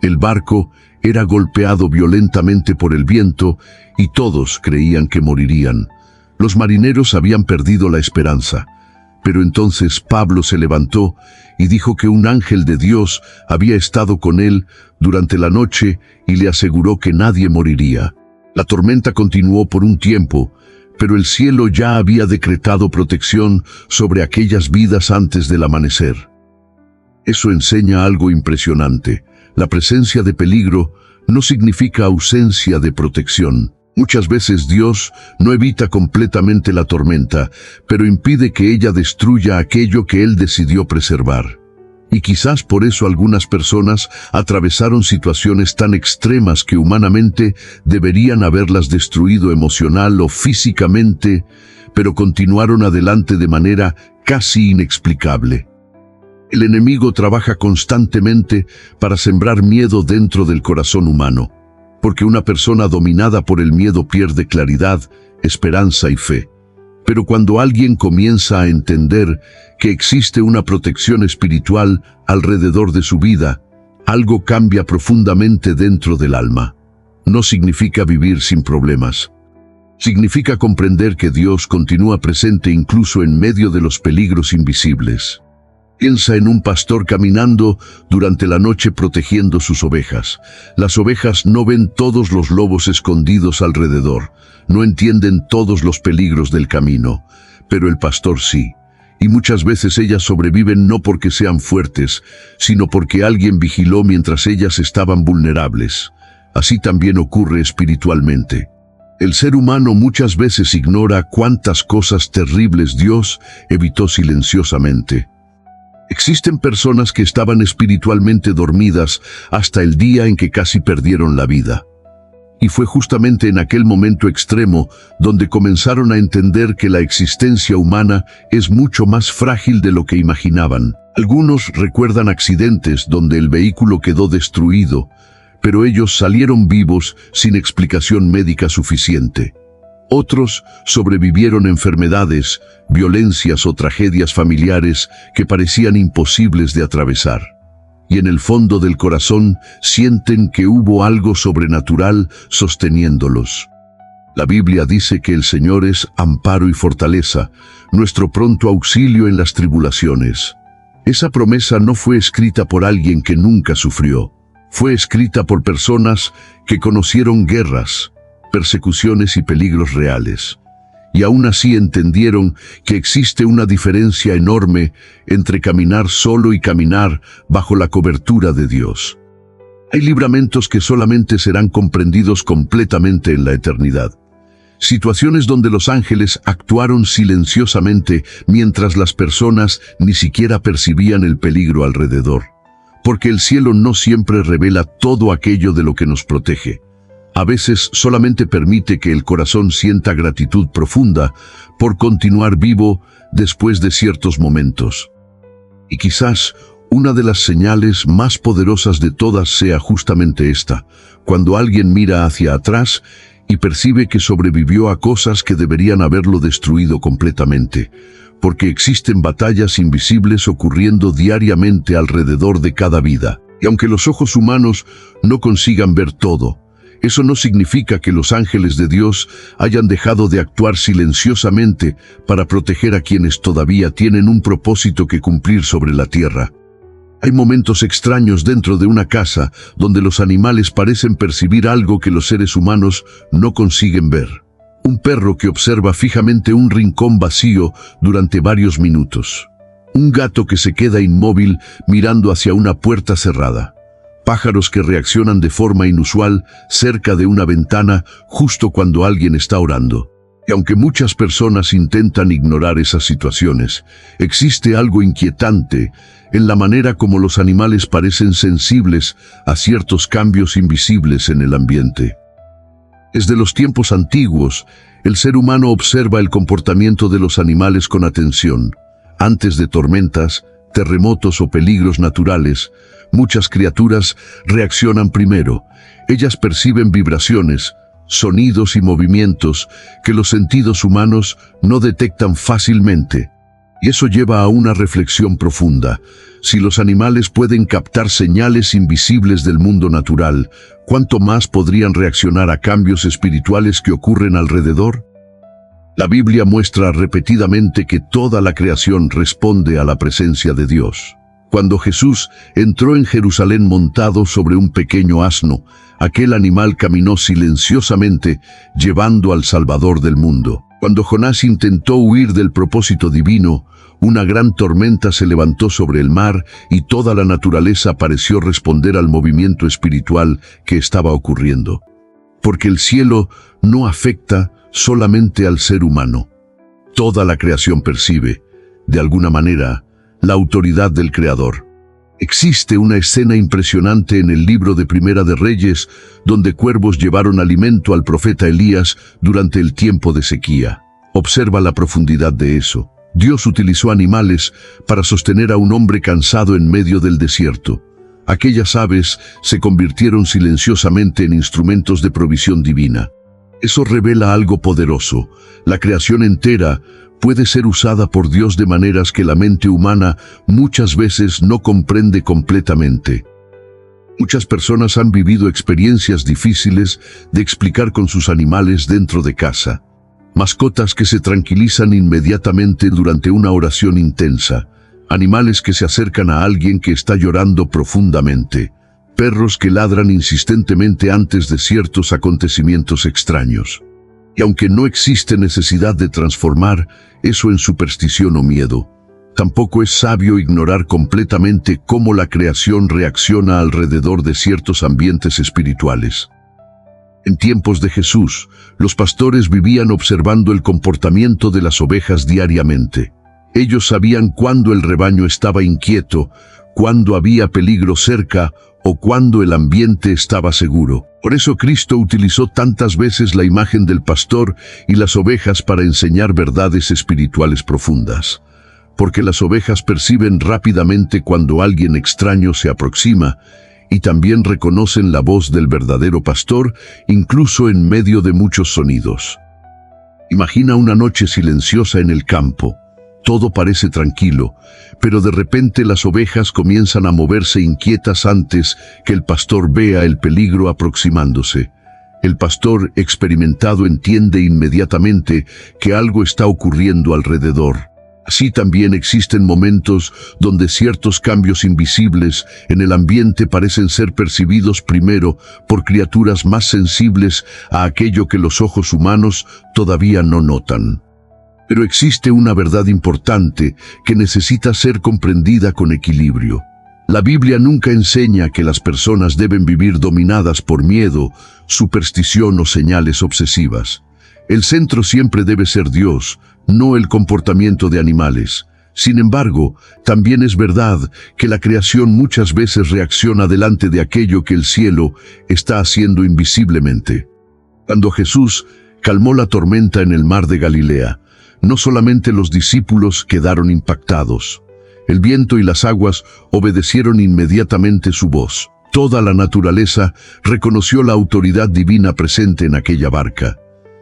El barco era golpeado violentamente por el viento y todos creían que morirían. Los marineros habían perdido la esperanza. Pero entonces Pablo se levantó y dijo que un ángel de Dios había estado con él durante la noche y le aseguró que nadie moriría. La tormenta continuó por un tiempo, pero el cielo ya había decretado protección sobre aquellas vidas antes del amanecer. Eso enseña algo impresionante. La presencia de peligro no significa ausencia de protección. Muchas veces Dios no evita completamente la tormenta, pero impide que ella destruya aquello que Él decidió preservar. Y quizás por eso algunas personas atravesaron situaciones tan extremas que humanamente deberían haberlas destruido emocional o físicamente, pero continuaron adelante de manera casi inexplicable. El enemigo trabaja constantemente para sembrar miedo dentro del corazón humano, porque una persona dominada por el miedo pierde claridad, esperanza y fe. Pero cuando alguien comienza a entender que existe una protección espiritual alrededor de su vida, algo cambia profundamente dentro del alma. No significa vivir sin problemas. Significa comprender que Dios continúa presente incluso en medio de los peligros invisibles. Piensa en un pastor caminando durante la noche protegiendo sus ovejas. Las ovejas no ven todos los lobos escondidos alrededor, no entienden todos los peligros del camino, pero el pastor sí. Y muchas veces ellas sobreviven no porque sean fuertes, sino porque alguien vigiló mientras ellas estaban vulnerables. Así también ocurre espiritualmente. El ser humano muchas veces ignora cuántas cosas terribles Dios evitó silenciosamente. Existen personas que estaban espiritualmente dormidas hasta el día en que casi perdieron la vida. Y fue justamente en aquel momento extremo donde comenzaron a entender que la existencia humana es mucho más frágil de lo que imaginaban. Algunos recuerdan accidentes donde el vehículo quedó destruido, pero ellos salieron vivos sin explicación médica suficiente. Otros sobrevivieron enfermedades, violencias o tragedias familiares que parecían imposibles de atravesar. Y en el fondo del corazón sienten que hubo algo sobrenatural sosteniéndolos. La Biblia dice que el Señor es amparo y fortaleza, nuestro pronto auxilio en las tribulaciones. Esa promesa no fue escrita por alguien que nunca sufrió. Fue escrita por personas que conocieron guerras, persecuciones y peligros reales. Y aún así entendieron que existe una diferencia enorme entre caminar solo y caminar bajo la cobertura de Dios. Hay libramentos que solamente serán comprendidos completamente en la eternidad. Situaciones donde los ángeles actuaron silenciosamente mientras las personas ni siquiera percibían el peligro alrededor. Porque el cielo no siempre revela todo aquello de lo que nos protege. A veces solamente permite que el corazón sienta gratitud profunda por continuar vivo después de ciertos momentos. Y quizás una de las señales más poderosas de todas sea justamente esta, cuando alguien mira hacia atrás y percibe que sobrevivió a cosas que deberían haberlo destruido completamente, porque existen batallas invisibles ocurriendo diariamente alrededor de cada vida. Y aunque los ojos humanos no consigan ver todo, eso no significa que los ángeles de Dios hayan dejado de actuar silenciosamente para proteger a quienes todavía tienen un propósito que cumplir sobre la tierra. Hay momentos extraños dentro de una casa donde los animales parecen percibir algo que los seres humanos no consiguen ver. Un perro que observa fijamente un rincón vacío durante varios minutos. Un gato que se queda inmóvil mirando hacia una puerta cerrada. Pájaros que reaccionan de forma inusual cerca de una ventana justo cuando alguien está orando. Y aunque muchas personas intentan ignorar esas situaciones, existe algo inquietante en la manera como los animales parecen sensibles a ciertos cambios invisibles en el ambiente. Desde los tiempos antiguos, el ser humano observa el comportamiento de los animales con atención. Antes de tormentas, terremotos o peligros naturales, muchas criaturas reaccionan primero. Ellas perciben vibraciones, sonidos y movimientos que los sentidos humanos no detectan fácilmente. Y eso lleva a una reflexión profunda. Si los animales pueden captar señales invisibles del mundo natural, ¿cuánto más podrían reaccionar a cambios espirituales que ocurren alrededor? La Biblia muestra repetidamente que toda la creación responde a la presencia de Dios. Cuando Jesús entró en Jerusalén montado sobre un pequeño asno, aquel animal caminó silenciosamente, llevando al Salvador del mundo. Cuando Jonás intentó huir del propósito divino, una gran tormenta se levantó sobre el mar y toda la naturaleza pareció responder al movimiento espiritual que estaba ocurriendo. Porque el cielo no afecta solamente al ser humano. Toda la creación percibe, de alguna manera, la autoridad del Creador. Existe una escena impresionante en el libro de Primera de Reyes, donde cuervos llevaron alimento al profeta Elías durante el tiempo de sequía. Observa la profundidad de eso. Dios utilizó animales para sostener a un hombre cansado en medio del desierto. Aquellas aves se convirtieron silenciosamente en instrumentos de provisión divina. Eso revela algo poderoso. La creación entera puede ser usada por Dios de maneras que la mente humana muchas veces no comprende completamente. Muchas personas han vivido experiencias difíciles de explicar con sus animales dentro de casa. Mascotas que se tranquilizan inmediatamente durante una oración intensa. Animales que se acercan a alguien que está llorando profundamente. Perros que ladran insistentemente antes de ciertos acontecimientos extraños. Y aunque no existe necesidad de transformar eso en superstición o miedo, tampoco es sabio ignorar completamente cómo la creación reacciona alrededor de ciertos ambientes espirituales. En tiempos de Jesús, los pastores vivían observando el comportamiento de las ovejas diariamente. Ellos sabían cuándo el rebaño estaba inquieto, cuándo había peligro cerca o cuándo el ambiente estaba seguro. Por eso Cristo utilizó tantas veces la imagen del pastor y las ovejas para enseñar verdades espirituales profundas. Porque las ovejas perciben rápidamente cuando alguien extraño se aproxima y también reconocen la voz del verdadero pastor, incluso en medio de muchos sonidos. Imagina una noche silenciosa en el campo. Todo parece tranquilo, pero de repente las ovejas comienzan a moverse inquietas antes que el pastor vea el peligro aproximándose. El pastor experimentado entiende inmediatamente que algo está ocurriendo alrededor. Así también existen momentos donde ciertos cambios invisibles en el ambiente parecen ser percibidos primero por criaturas más sensibles a aquello que los ojos humanos todavía no notan. Pero existe una verdad importante que necesita ser comprendida con equilibrio. La Biblia nunca enseña que las personas deben vivir dominadas por miedo, superstición o señales obsesivas. El centro siempre debe ser Dios, no el comportamiento de animales. Sin embargo, también es verdad que la creación muchas veces reacciona delante de aquello que el cielo está haciendo invisiblemente. Cuando Jesús calmó la tormenta en el mar de Galilea, no solamente los discípulos quedaron impactados. El viento y las aguas obedecieron inmediatamente su voz. Toda la naturaleza reconoció la autoridad divina presente en aquella barca.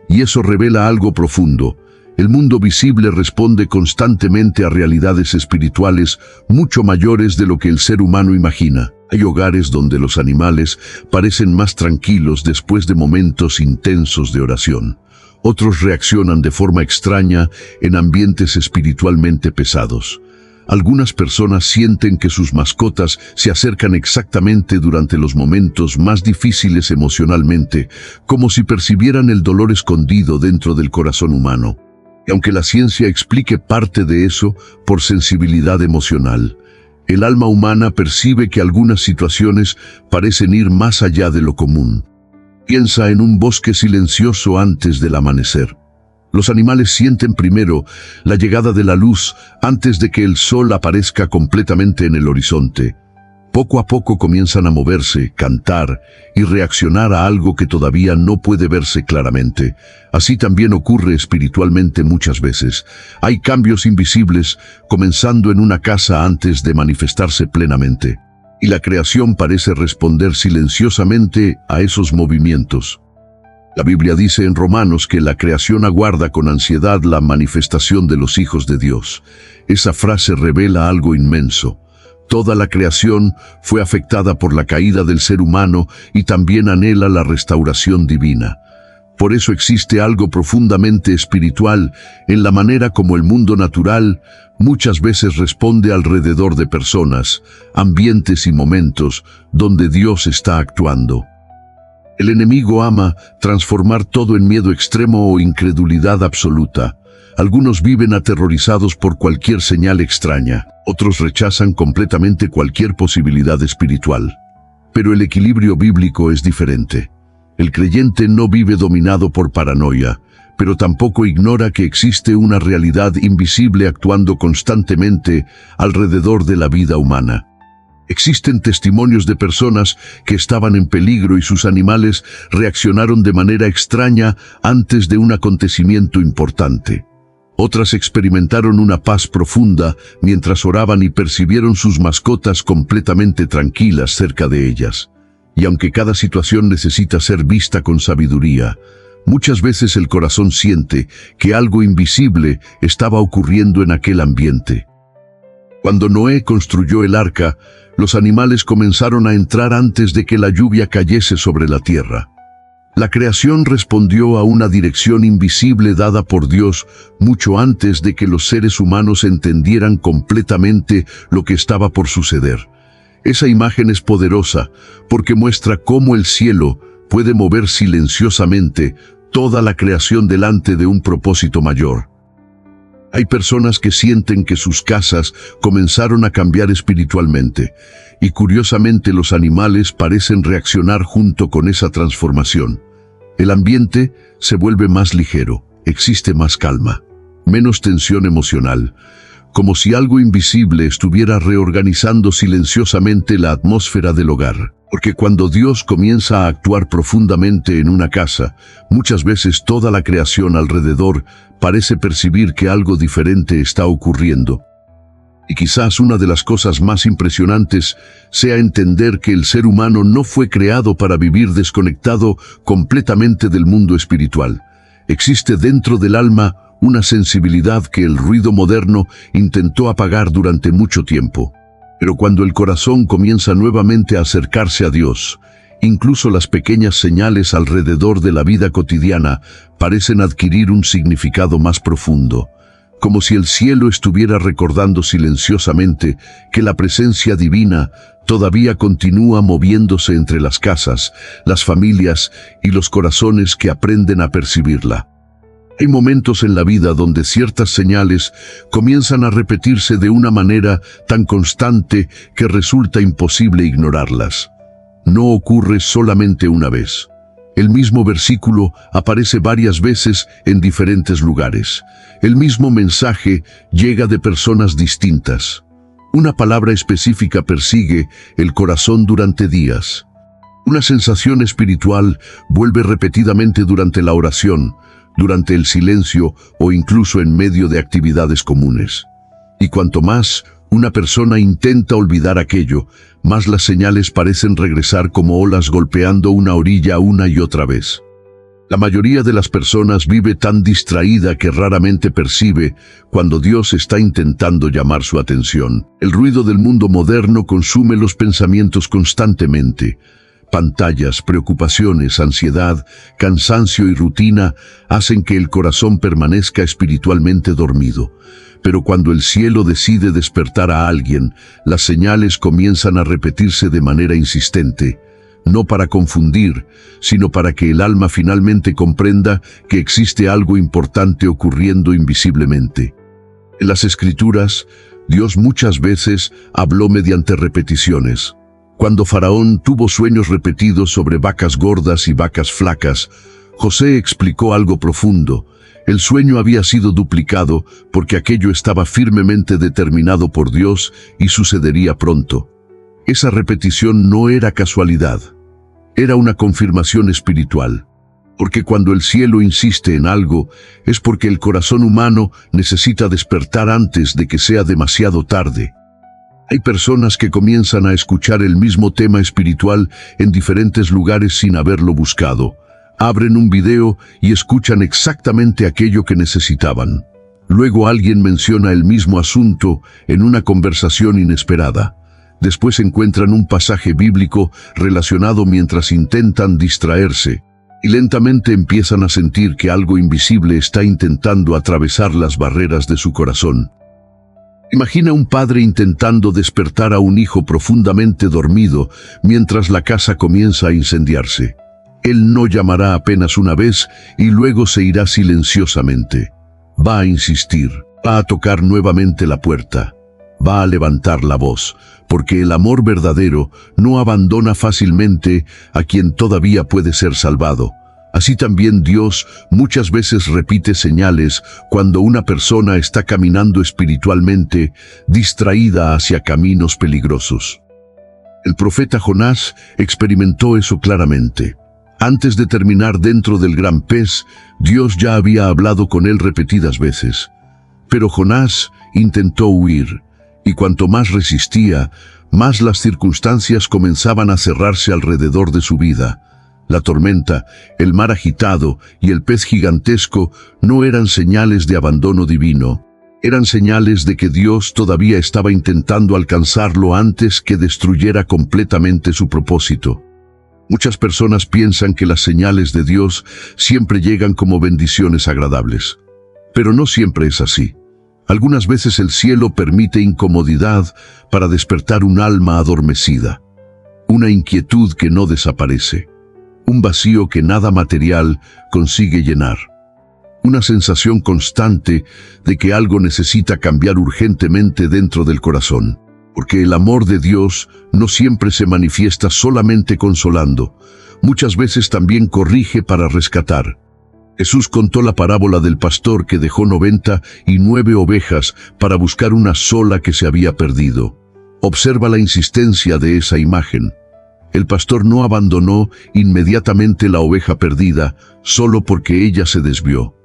Y eso revela algo profundo. El mundo visible responde constantemente a realidades espirituales mucho mayores de lo que el ser humano imagina. Hay hogares donde los animales parecen más tranquilos después de momentos intensos de oración. Otros reaccionan de forma extraña en ambientes espiritualmente pesados. Algunas personas sienten que sus mascotas se acercan exactamente durante los momentos más difíciles emocionalmente, como si percibieran el dolor escondido dentro del corazón humano. Y aunque la ciencia explique parte de eso por sensibilidad emocional, el alma humana percibe que algunas situaciones parecen ir más allá de lo común. Piensa en un bosque silencioso antes del amanecer. Los animales sienten primero la llegada de la luz antes de que el sol aparezca completamente en el horizonte. Poco a poco comienzan a moverse, cantar y reaccionar a algo que todavía no puede verse claramente. Así también ocurre espiritualmente muchas veces. Hay cambios invisibles comenzando en una casa antes de manifestarse plenamente. Y la creación parece responder silenciosamente a esos movimientos. La Biblia dice en Romanos que la creación aguarda con ansiedad la manifestación de los hijos de Dios. Esa frase revela algo inmenso. Toda la creación fue afectada por la caída del ser humano y también anhela la restauración divina. Por eso existe algo profundamente espiritual en la manera como el mundo natural muchas veces responde alrededor de personas, ambientes y momentos donde Dios está actuando. El enemigo ama transformar todo en miedo extremo o incredulidad absoluta. Algunos viven aterrorizados por cualquier señal extraña, otros rechazan completamente cualquier posibilidad espiritual. Pero el equilibrio bíblico es diferente. El creyente no vive dominado por paranoia, pero tampoco ignora que existe una realidad invisible actuando constantemente alrededor de la vida humana. Existen testimonios de personas que estaban en peligro y sus animales reaccionaron de manera extraña antes de un acontecimiento importante. Otras experimentaron una paz profunda mientras oraban y percibieron sus mascotas completamente tranquilas cerca de ellas. Y aunque cada situación necesita ser vista con sabiduría, muchas veces el corazón siente que algo invisible estaba ocurriendo en aquel ambiente. Cuando Noé construyó el arca, los animales comenzaron a entrar antes de que la lluvia cayese sobre la tierra. La creación respondió a una dirección invisible dada por Dios mucho antes de que los seres humanos entendieran completamente lo que estaba por suceder. Esa imagen es poderosa porque muestra cómo el cielo puede mover silenciosamente toda la creación delante de un propósito mayor. Hay personas que sienten que sus casas comenzaron a cambiar espiritualmente, y curiosamente los animales parecen reaccionar junto con esa transformación. El ambiente se vuelve más ligero, existe más calma, menos tensión emocional, como si algo invisible estuviera reorganizando silenciosamente la atmósfera del hogar. Porque cuando Dios comienza a actuar profundamente en una casa, muchas veces toda la creación alrededor parece percibir que algo diferente está ocurriendo. Y quizás una de las cosas más impresionantes sea entender que el ser humano no fue creado para vivir desconectado completamente del mundo espiritual. Existe dentro del alma una sensibilidad que el ruido moderno intentó apagar durante mucho tiempo. Pero cuando el corazón comienza nuevamente a acercarse a Dios, incluso las pequeñas señales alrededor de la vida cotidiana parecen adquirir un significado más profundo, como si el cielo estuviera recordando silenciosamente que la presencia divina todavía continúa moviéndose entre las casas, las familias y los corazones que aprenden a percibirla. Hay momentos en la vida donde ciertas señales comienzan a repetirse de una manera tan constante que resulta imposible ignorarlas. No ocurre solamente una vez. El mismo versículo aparece varias veces en diferentes lugares. El mismo mensaje llega de personas distintas. Una palabra específica persigue el corazón durante días. Una sensación espiritual vuelve repetidamente durante la oración, durante el silencio o incluso en medio de actividades comunes. Y cuanto más una persona intenta olvidar aquello, más las señales parecen regresar como olas golpeando una orilla una y otra vez. La mayoría de las personas vive tan distraída que raramente percibe cuando Dios está intentando llamar su atención. El ruido del mundo moderno consume los pensamientos constantemente. Pantallas, preocupaciones, ansiedad, cansancio y rutina hacen que el corazón permanezca espiritualmente dormido. Pero cuando el cielo decide despertar a alguien, las señales comienzan a repetirse de manera insistente. No para confundir, sino para que el alma finalmente comprenda que existe algo importante ocurriendo invisiblemente. En las Escrituras, Dios muchas veces habló mediante repeticiones. Cuando Faraón tuvo sueños repetidos sobre vacas gordas y vacas flacas, José explicó algo profundo. El sueño había sido duplicado porque aquello estaba firmemente determinado por Dios y sucedería pronto. Esa repetición no era casualidad, era una confirmación espiritual. Porque cuando el cielo insiste en algo, es porque el corazón humano necesita despertar antes de que sea demasiado tarde. Hay personas que comienzan a escuchar el mismo tema espiritual en diferentes lugares sin haberlo buscado. Abren un video y escuchan exactamente aquello que necesitaban. Luego alguien menciona el mismo asunto en una conversación inesperada. Después encuentran un pasaje bíblico relacionado mientras intentan distraerse, y lentamente empiezan a sentir que algo invisible está intentando atravesar las barreras de su corazón. Imagina un padre intentando despertar a un hijo profundamente dormido mientras la casa comienza a incendiarse. Él no llamará apenas una vez y luego se irá silenciosamente. Va a insistir, va a tocar nuevamente la puerta, va a levantar la voz, porque el amor verdadero no abandona fácilmente a quien todavía puede ser salvado. Así también Dios muchas veces repite señales cuando una persona está caminando espiritualmente, distraída hacia caminos peligrosos. El profeta Jonás experimentó eso claramente. Antes de terminar dentro del gran pez, Dios ya había hablado con él repetidas veces. Pero Jonás intentó huir, y cuanto más resistía, más las circunstancias comenzaban a cerrarse alrededor de su vida. La tormenta, el mar agitado y el pez gigantesco no eran señales de abandono divino. Eran señales de que Dios todavía estaba intentando alcanzarlo antes que destruyera completamente su propósito. Muchas personas piensan que las señales de Dios siempre llegan como bendiciones agradables. Pero no siempre es así. Algunas veces el cielo permite incomodidad para despertar un alma adormecida. Una inquietud que no desaparece. Un vacío que nada material consigue llenar. Una sensación constante de que algo necesita cambiar urgentemente dentro del corazón. Porque el amor de Dios no siempre se manifiesta solamente consolando, muchas veces también corrige para rescatar. Jesús contó la parábola del pastor que dejó 99 ovejas para buscar una sola que se había perdido. Observa la insistencia de esa imagen. El pastor no abandonó inmediatamente la oveja perdida solo porque ella se desvió.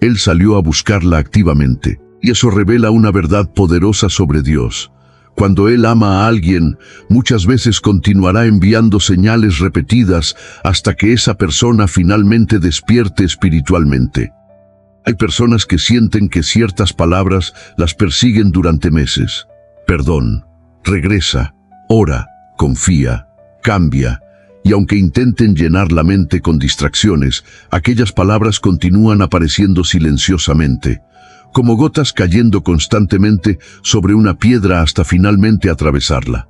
Él salió a buscarla activamente, y eso revela una verdad poderosa sobre Dios. Cuando Él ama a alguien, muchas veces continuará enviando señales repetidas hasta que esa persona finalmente despierte espiritualmente. Hay personas que sienten que ciertas palabras las persiguen durante meses. Perdón, regresa, ora, confía, cambia. Y aunque intenten llenar la mente con distracciones, aquellas palabras continúan apareciendo silenciosamente, como gotas cayendo constantemente sobre una piedra hasta finalmente atravesarla.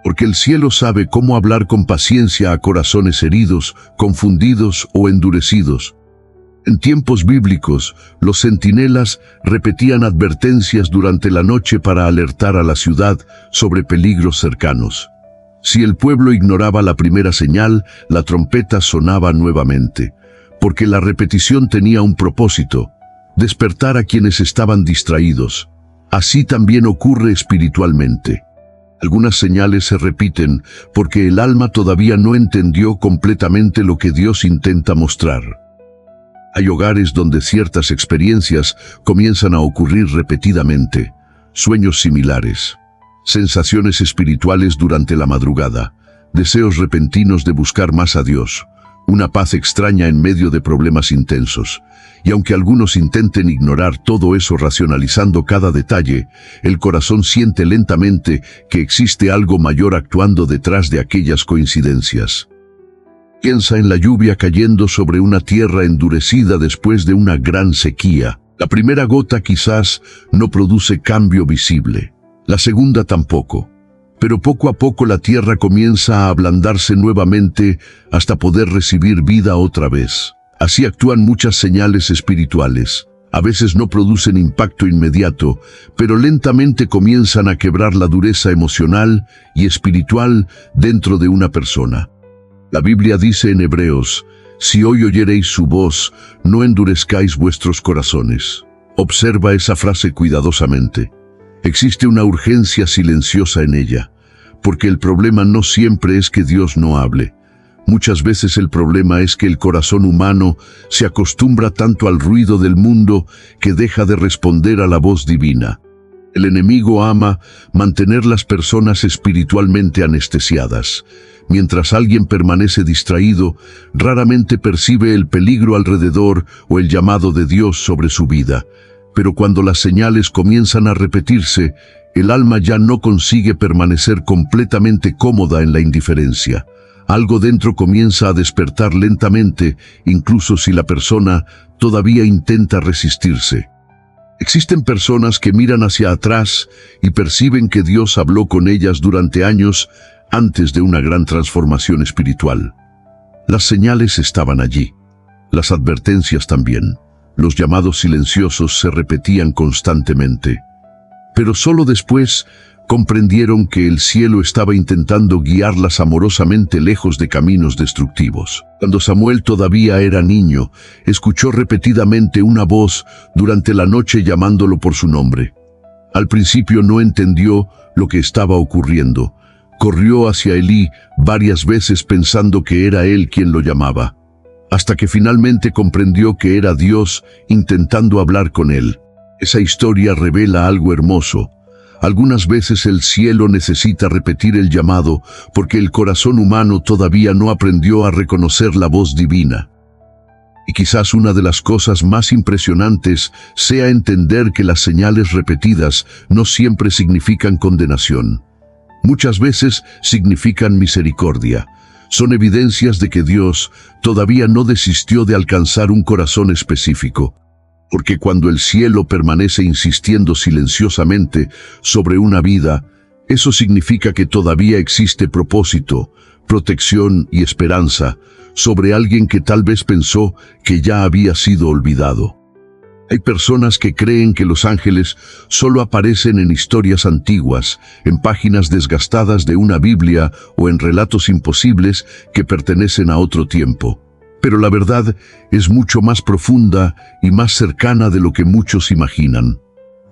Porque el cielo sabe cómo hablar con paciencia a corazones heridos, confundidos o endurecidos. En tiempos bíblicos, los centinelas repetían advertencias durante la noche para alertar a la ciudad sobre peligros cercanos. Si el pueblo ignoraba la primera señal, la trompeta sonaba nuevamente, porque la repetición tenía un propósito: despertar a quienes estaban distraídos. Así también ocurre espiritualmente. Algunas señales se repiten porque el alma todavía no entendió completamente lo que Dios intenta mostrar. Hay hogares donde ciertas experiencias comienzan a ocurrir repetidamente, sueños similares, sensaciones espirituales durante la madrugada, deseos repentinos de buscar más a Dios, una paz extraña en medio de problemas intensos. Y aunque algunos intenten ignorar todo eso racionalizando cada detalle, el corazón siente lentamente que existe algo mayor actuando detrás de aquellas coincidencias. Piensa en la lluvia cayendo sobre una tierra endurecida después de una gran sequía. La primera gota quizás no produce cambio visible, la segunda tampoco. Pero poco a poco la tierra comienza a ablandarse nuevamente hasta poder recibir vida otra vez. Así actúan muchas señales espirituales. A veces no producen impacto inmediato, pero lentamente comienzan a quebrar la dureza emocional y espiritual dentro de una persona. La Biblia dice en Hebreos: si hoy oyereis su voz, no endurezcáis vuestros corazones. Observa esa frase cuidadosamente. Existe una urgencia silenciosa en ella, porque el problema no siempre es que Dios no hable. Muchas veces el problema es que el corazón humano se acostumbra tanto al ruido del mundo que deja de responder a la voz divina. El enemigo ama mantener las personas espiritualmente anestesiadas. Mientras alguien permanece distraído, raramente percibe el peligro alrededor o el llamado de Dios sobre su vida. Pero cuando las señales comienzan a repetirse, el alma ya no consigue permanecer completamente cómoda en la indiferencia. Algo dentro comienza a despertar lentamente, incluso si la persona todavía intenta resistirse. Existen personas que miran hacia atrás y perciben que Dios habló con ellas durante años antes de una gran transformación espiritual. Las señales estaban allí, las advertencias también. Los llamados silenciosos se repetían constantemente. Pero solo después comprendieron que el cielo estaba intentando guiarlas amorosamente lejos de caminos destructivos. Cuando Samuel todavía era niño, escuchó repetidamente una voz durante la noche llamándolo por su nombre. Al principio no entendió lo que estaba ocurriendo. Corrió hacia Elí varias veces pensando que era él quien lo llamaba, hasta que finalmente comprendió que era Dios intentando hablar con él. Esa historia revela algo hermoso. Algunas veces el cielo necesita repetir el llamado porque el corazón humano todavía no aprendió a reconocer la voz divina. Y quizás una de las cosas más impresionantes sea entender que las señales repetidas no siempre significan condenación. Muchas veces significan misericordia. Son evidencias de que Dios todavía no desistió de alcanzar un corazón específico. Porque cuando el cielo permanece insistiendo silenciosamente sobre una vida, eso significa que todavía existe propósito, protección y esperanza sobre alguien que tal vez pensó que ya había sido olvidado. Hay personas que creen que los ángeles solo aparecen en historias antiguas, en páginas desgastadas de una Biblia o en relatos imposibles que pertenecen a otro tiempo. Pero la verdad es mucho más profunda y más cercana de lo que muchos imaginan.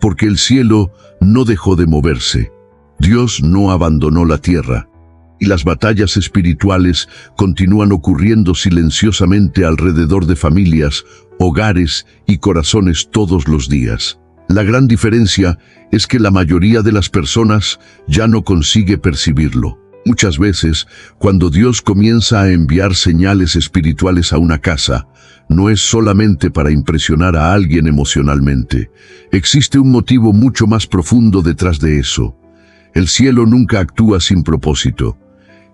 Porque el cielo no dejó de moverse. Dios no abandonó la tierra. Y las batallas espirituales continúan ocurriendo silenciosamente alrededor de familias, hogares y corazones todos los días. La gran diferencia es que la mayoría de las personas ya no consigue percibirlo. Muchas veces, cuando Dios comienza a enviar señales espirituales a una casa, no es solamente para impresionar a alguien emocionalmente. Existe un motivo mucho más profundo detrás de eso. El cielo nunca actúa sin propósito.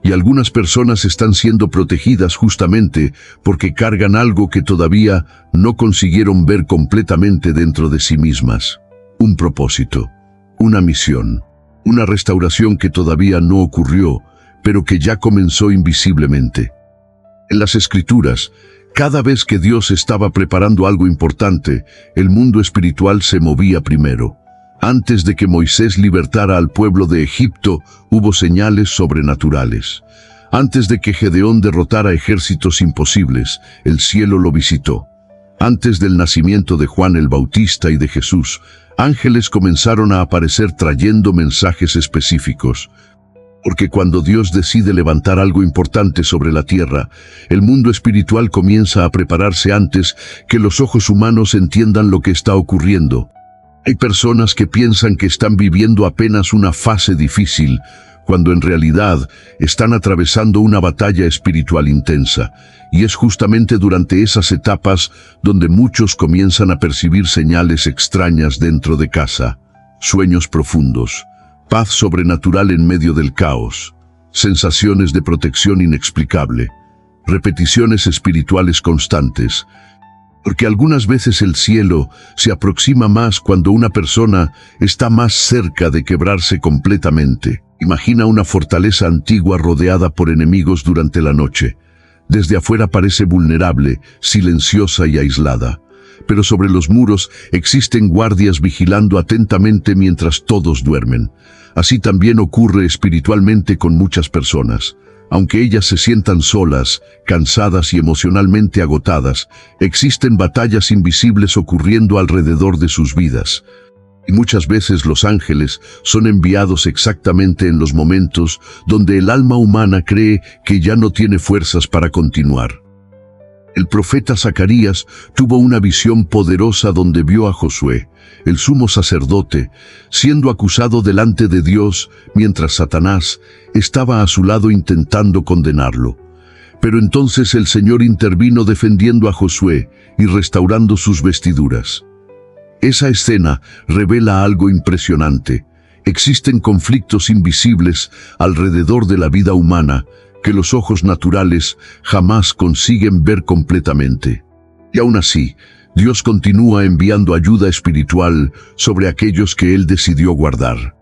Y algunas personas están siendo protegidas justamente porque cargan algo que todavía no consiguieron ver completamente dentro de sí mismas. Un propósito, una misión. Una restauración que todavía no ocurrió, pero que ya comenzó invisiblemente. En las Escrituras, cada vez que Dios estaba preparando algo importante, el mundo espiritual se movía primero. Antes de que Moisés libertara al pueblo de Egipto, hubo señales sobrenaturales. Antes de que Gedeón derrotara ejércitos imposibles, el cielo lo visitó. Antes del nacimiento de Juan el Bautista y de Jesús, ángeles comenzaron a aparecer trayendo mensajes específicos. Porque cuando Dios decide levantar algo importante sobre la tierra, el mundo espiritual comienza a prepararse antes que los ojos humanos entiendan lo que está ocurriendo. Hay personas que piensan que están viviendo apenas una fase difícil, cuando en realidad están atravesando una batalla espiritual intensa. Y es justamente durante esas etapas donde muchos comienzan a percibir señales extrañas dentro de casa, sueños profundos, paz sobrenatural en medio del caos, sensaciones de protección inexplicable, repeticiones espirituales constantes, porque algunas veces el cielo se aproxima más cuando una persona está más cerca de quebrarse completamente. Imagina una fortaleza antigua rodeada por enemigos durante la noche. Desde afuera parece vulnerable, silenciosa y aislada, pero sobre los muros existen guardias vigilando atentamente mientras todos duermen. Así también ocurre espiritualmente con muchas personas. Aunque ellas se sientan solas, cansadas y emocionalmente agotadas, existen batallas invisibles ocurriendo alrededor de sus vidas. Y muchas veces los ángeles son enviados exactamente en los momentos donde el alma humana cree que ya no tiene fuerzas para continuar. El profeta Zacarías tuvo una visión poderosa donde vio a Josué, el sumo sacerdote, siendo acusado delante de Dios mientras Satanás estaba a su lado intentando condenarlo. Pero entonces el Señor intervino defendiendo a Josué y restaurando sus vestiduras. Esa escena revela algo impresionante. Existen conflictos invisibles alrededor de la vida humana que los ojos naturales jamás consiguen ver completamente. Y aún así, Dios continúa enviando ayuda espiritual sobre aquellos que Él decidió guardar.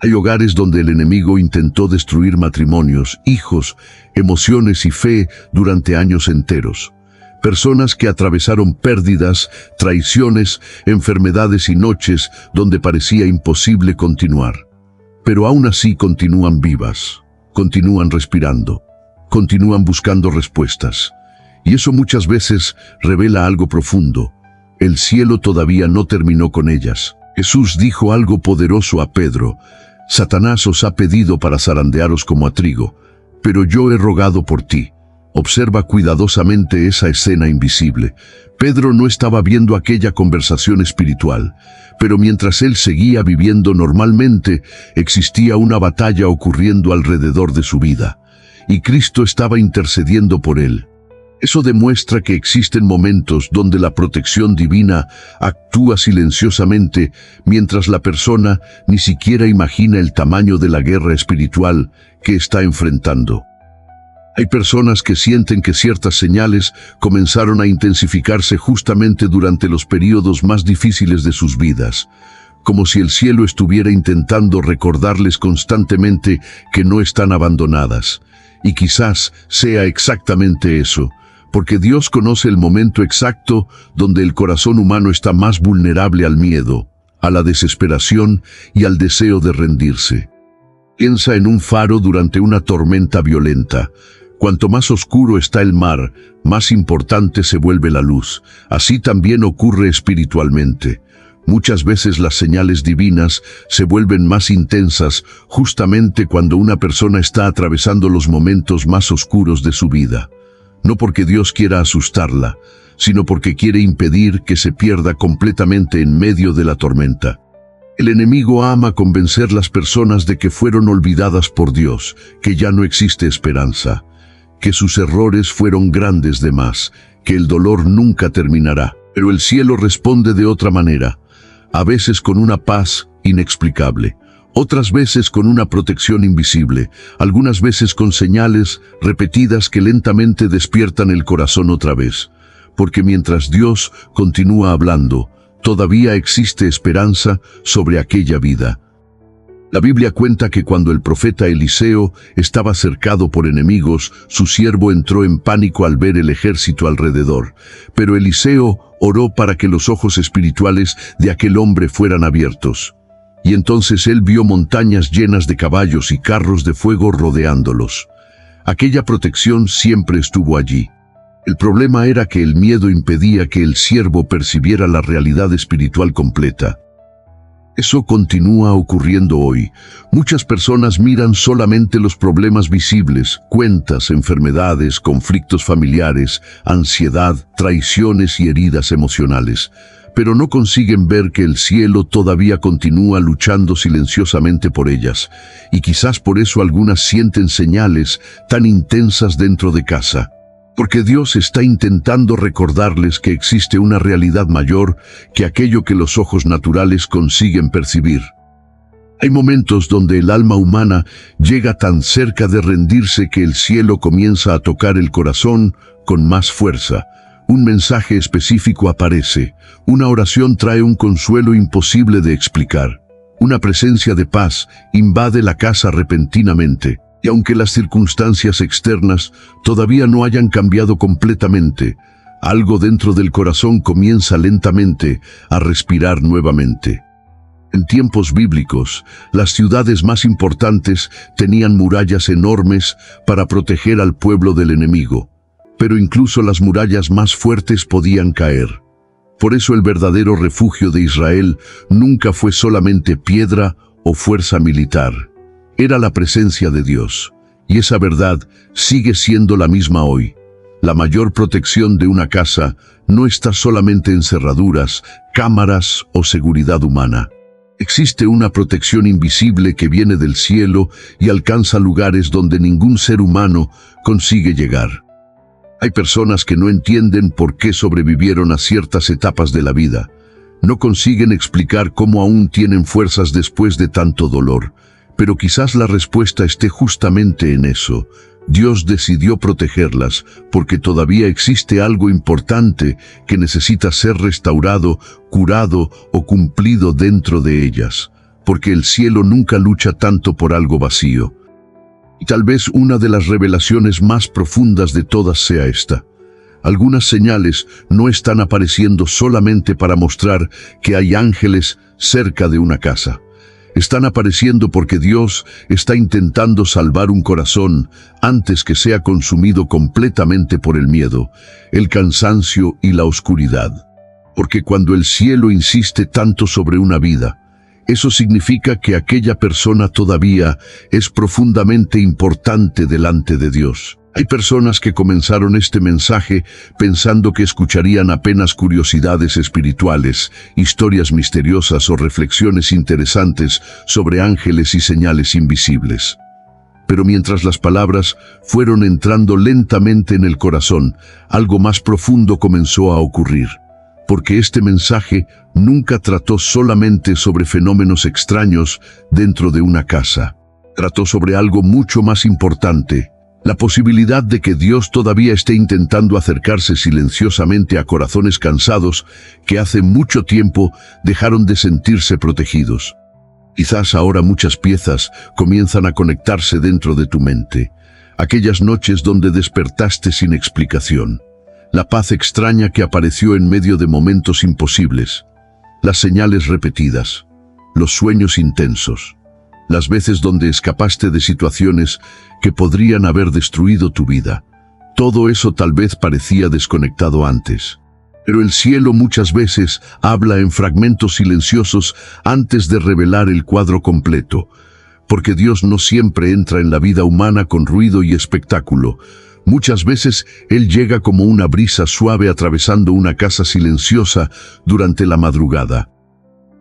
Hay hogares donde el enemigo intentó destruir matrimonios, hijos, emociones y fe durante años enteros. Personas que atravesaron pérdidas, traiciones, enfermedades y noches donde parecía imposible continuar. Pero aún así continúan vivas, continúan respirando, continúan buscando respuestas. Y eso muchas veces revela algo profundo. El cielo todavía no terminó con ellas. Jesús dijo algo poderoso a Pedro: Satanás os ha pedido para zarandearos como a trigo, pero yo he rogado por ti. Observa cuidadosamente esa escena invisible. Pedro no estaba viendo aquella conversación espiritual, pero mientras él seguía viviendo normalmente, existía una batalla ocurriendo alrededor de su vida, y Cristo estaba intercediendo por él. Eso demuestra que existen momentos donde la protección divina actúa silenciosamente mientras la persona ni siquiera imagina el tamaño de la guerra espiritual que está enfrentando. Hay personas que sienten que ciertas señales comenzaron a intensificarse justamente durante los periodos más difíciles de sus vidas, como si el cielo estuviera intentando recordarles constantemente que no están abandonadas. Y quizás sea exactamente eso, porque Dios conoce el momento exacto donde el corazón humano está más vulnerable al miedo, a la desesperación y al deseo de rendirse. Piensa en un faro durante una tormenta violenta. Cuanto más oscuro está el mar, más importante se vuelve la luz. Así también ocurre espiritualmente. Muchas veces las señales divinas se vuelven más intensas justamente cuando una persona está atravesando los momentos más oscuros de su vida. No porque Dios quiera asustarla, sino porque quiere impedir que se pierda completamente en medio de la tormenta. El enemigo ama convencer a las personas de que fueron olvidadas por Dios, que ya no existe esperanza, que sus errores fueron grandes de más, que el dolor nunca terminará. Pero el cielo responde de otra manera, a veces con una paz inexplicable, otras veces con una protección invisible, algunas veces con señales repetidas que lentamente despiertan el corazón otra vez. Porque mientras Dios continúa hablando, todavía existe esperanza sobre aquella vida. La Biblia cuenta que cuando el profeta Eliseo estaba cercado por enemigos, su siervo entró en pánico al ver el ejército alrededor. Pero Eliseo oró para que los ojos espirituales de aquel hombre fueran abiertos. Y entonces él vio montañas llenas de caballos y carros de fuego rodeándolos. Aquella protección siempre estuvo allí. El problema era que el miedo impedía que el siervo percibiera la realidad espiritual completa. Eso continúa ocurriendo hoy. Muchas personas miran solamente los problemas visibles, cuentas, enfermedades, conflictos familiares, ansiedad, traiciones y heridas emocionales. pero no consiguen ver que el cielo todavía continúa luchando silenciosamente por ellas, y quizás por eso algunas sienten señales tan intensas dentro de casa. Porque Dios está intentando recordarles que existe una realidad mayor que aquello que los ojos naturales consiguen percibir. Hay momentos donde el alma humana llega tan cerca de rendirse que el cielo comienza a tocar el corazón con más fuerza. Un mensaje específico aparece, una oración trae un consuelo imposible de explicar. Una presencia de paz invade la casa repentinamente. Y aunque las circunstancias externas todavía no hayan cambiado completamente, algo dentro del corazón comienza lentamente a respirar nuevamente. En tiempos bíblicos, las ciudades más importantes tenían murallas enormes para proteger al pueblo del enemigo, pero incluso las murallas más fuertes podían caer. Por eso el verdadero refugio de Israel nunca fue solamente piedra o fuerza militar. Era la presencia de Dios, y esa verdad sigue siendo la misma hoy. La mayor protección de una casa no está solamente en cerraduras, cámaras o seguridad humana. Existe una protección invisible que viene del cielo y alcanza lugares donde ningún ser humano consigue llegar. Hay personas que no entienden por qué sobrevivieron a ciertas etapas de la vida. No consiguen explicar cómo aún tienen fuerzas después de tanto dolor. Pero quizás la respuesta esté justamente en eso. Dios decidió protegerlas porque todavía existe algo importante que necesita ser restaurado, curado o cumplido dentro de ellas. Porque el cielo nunca lucha tanto por algo vacío. Y tal vez una de las revelaciones más profundas de todas sea esta. Algunas señales no están apareciendo solamente para mostrar que hay ángeles cerca de una casa. Están apareciendo porque Dios está intentando salvar un corazón antes que sea consumido completamente por el miedo, el cansancio y la oscuridad. Porque cuando el cielo insiste tanto sobre una vida, eso significa que aquella persona todavía es profundamente importante delante de Dios. Hay personas que comenzaron este mensaje pensando que escucharían apenas curiosidades espirituales, historias misteriosas o reflexiones interesantes sobre ángeles y señales invisibles. Pero mientras las palabras fueron entrando lentamente en el corazón, algo más profundo comenzó a ocurrir. Porque este mensaje nunca trató solamente sobre fenómenos extraños dentro de una casa. Trató sobre algo mucho más importante. La posibilidad de que Dios todavía esté intentando acercarse silenciosamente a corazones cansados que hace mucho tiempo dejaron de sentirse protegidos. Quizás ahora muchas piezas comienzan a conectarse dentro de tu mente. Aquellas noches donde despertaste sin explicación. La paz extraña que apareció en medio de momentos imposibles. Las señales repetidas. Los sueños intensos. Las veces donde escapaste de situaciones que podrían haber destruido tu vida. Todo eso tal vez parecía desconectado antes. Pero el cielo muchas veces habla en fragmentos silenciosos antes de revelar el cuadro completo. Porque Dios no siempre entra en la vida humana con ruido y espectáculo. Muchas veces Él llega como una brisa suave atravesando una casa silenciosa durante la madrugada.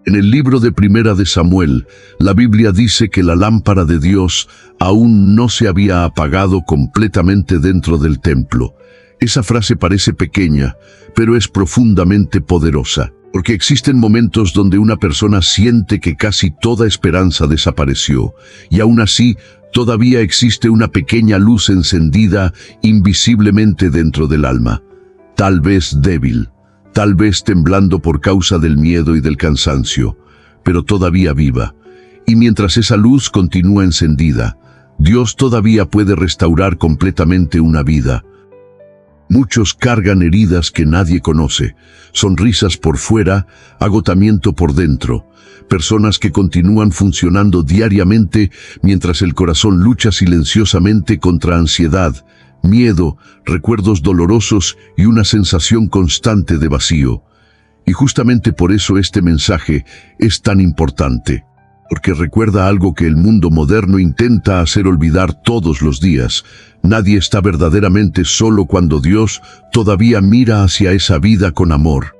En el libro de Primera de Samuel, la Biblia dice que la lámpara de Dios aún no se había apagado completamente dentro del templo. Esa frase parece pequeña, pero es profundamente poderosa, porque existen momentos donde una persona siente que casi toda esperanza desapareció, y aún así todavía existe una pequeña luz encendida invisiblemente dentro del alma, tal vez débil. Tal vez temblando por causa del miedo y del cansancio, pero todavía viva. Y mientras esa luz continúa encendida, Dios todavía puede restaurar completamente una vida. Muchos cargan heridas que nadie conoce, sonrisas por fuera, agotamiento por dentro, personas que continúan funcionando diariamente mientras el corazón lucha silenciosamente contra ansiedad, miedo, recuerdos dolorosos y una sensación constante de vacío. Y justamente por eso este mensaje es tan importante, porque recuerda algo que el mundo moderno intenta hacer olvidar todos los días. Nadie está verdaderamente solo cuando Dios todavía mira hacia esa vida con amor.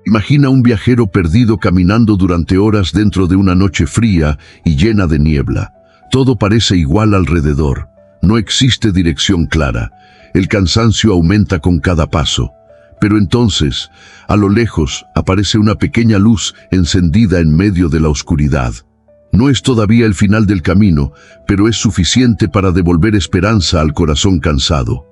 Imagina un viajero perdido caminando durante horas dentro de una noche fría y llena de niebla. Todo parece igual alrededor. No existe dirección clara. El cansancio aumenta con cada paso. Pero entonces, a lo lejos, aparece una pequeña luz encendida en medio de la oscuridad. No es todavía el final del camino, pero es suficiente para devolver esperanza al corazón cansado.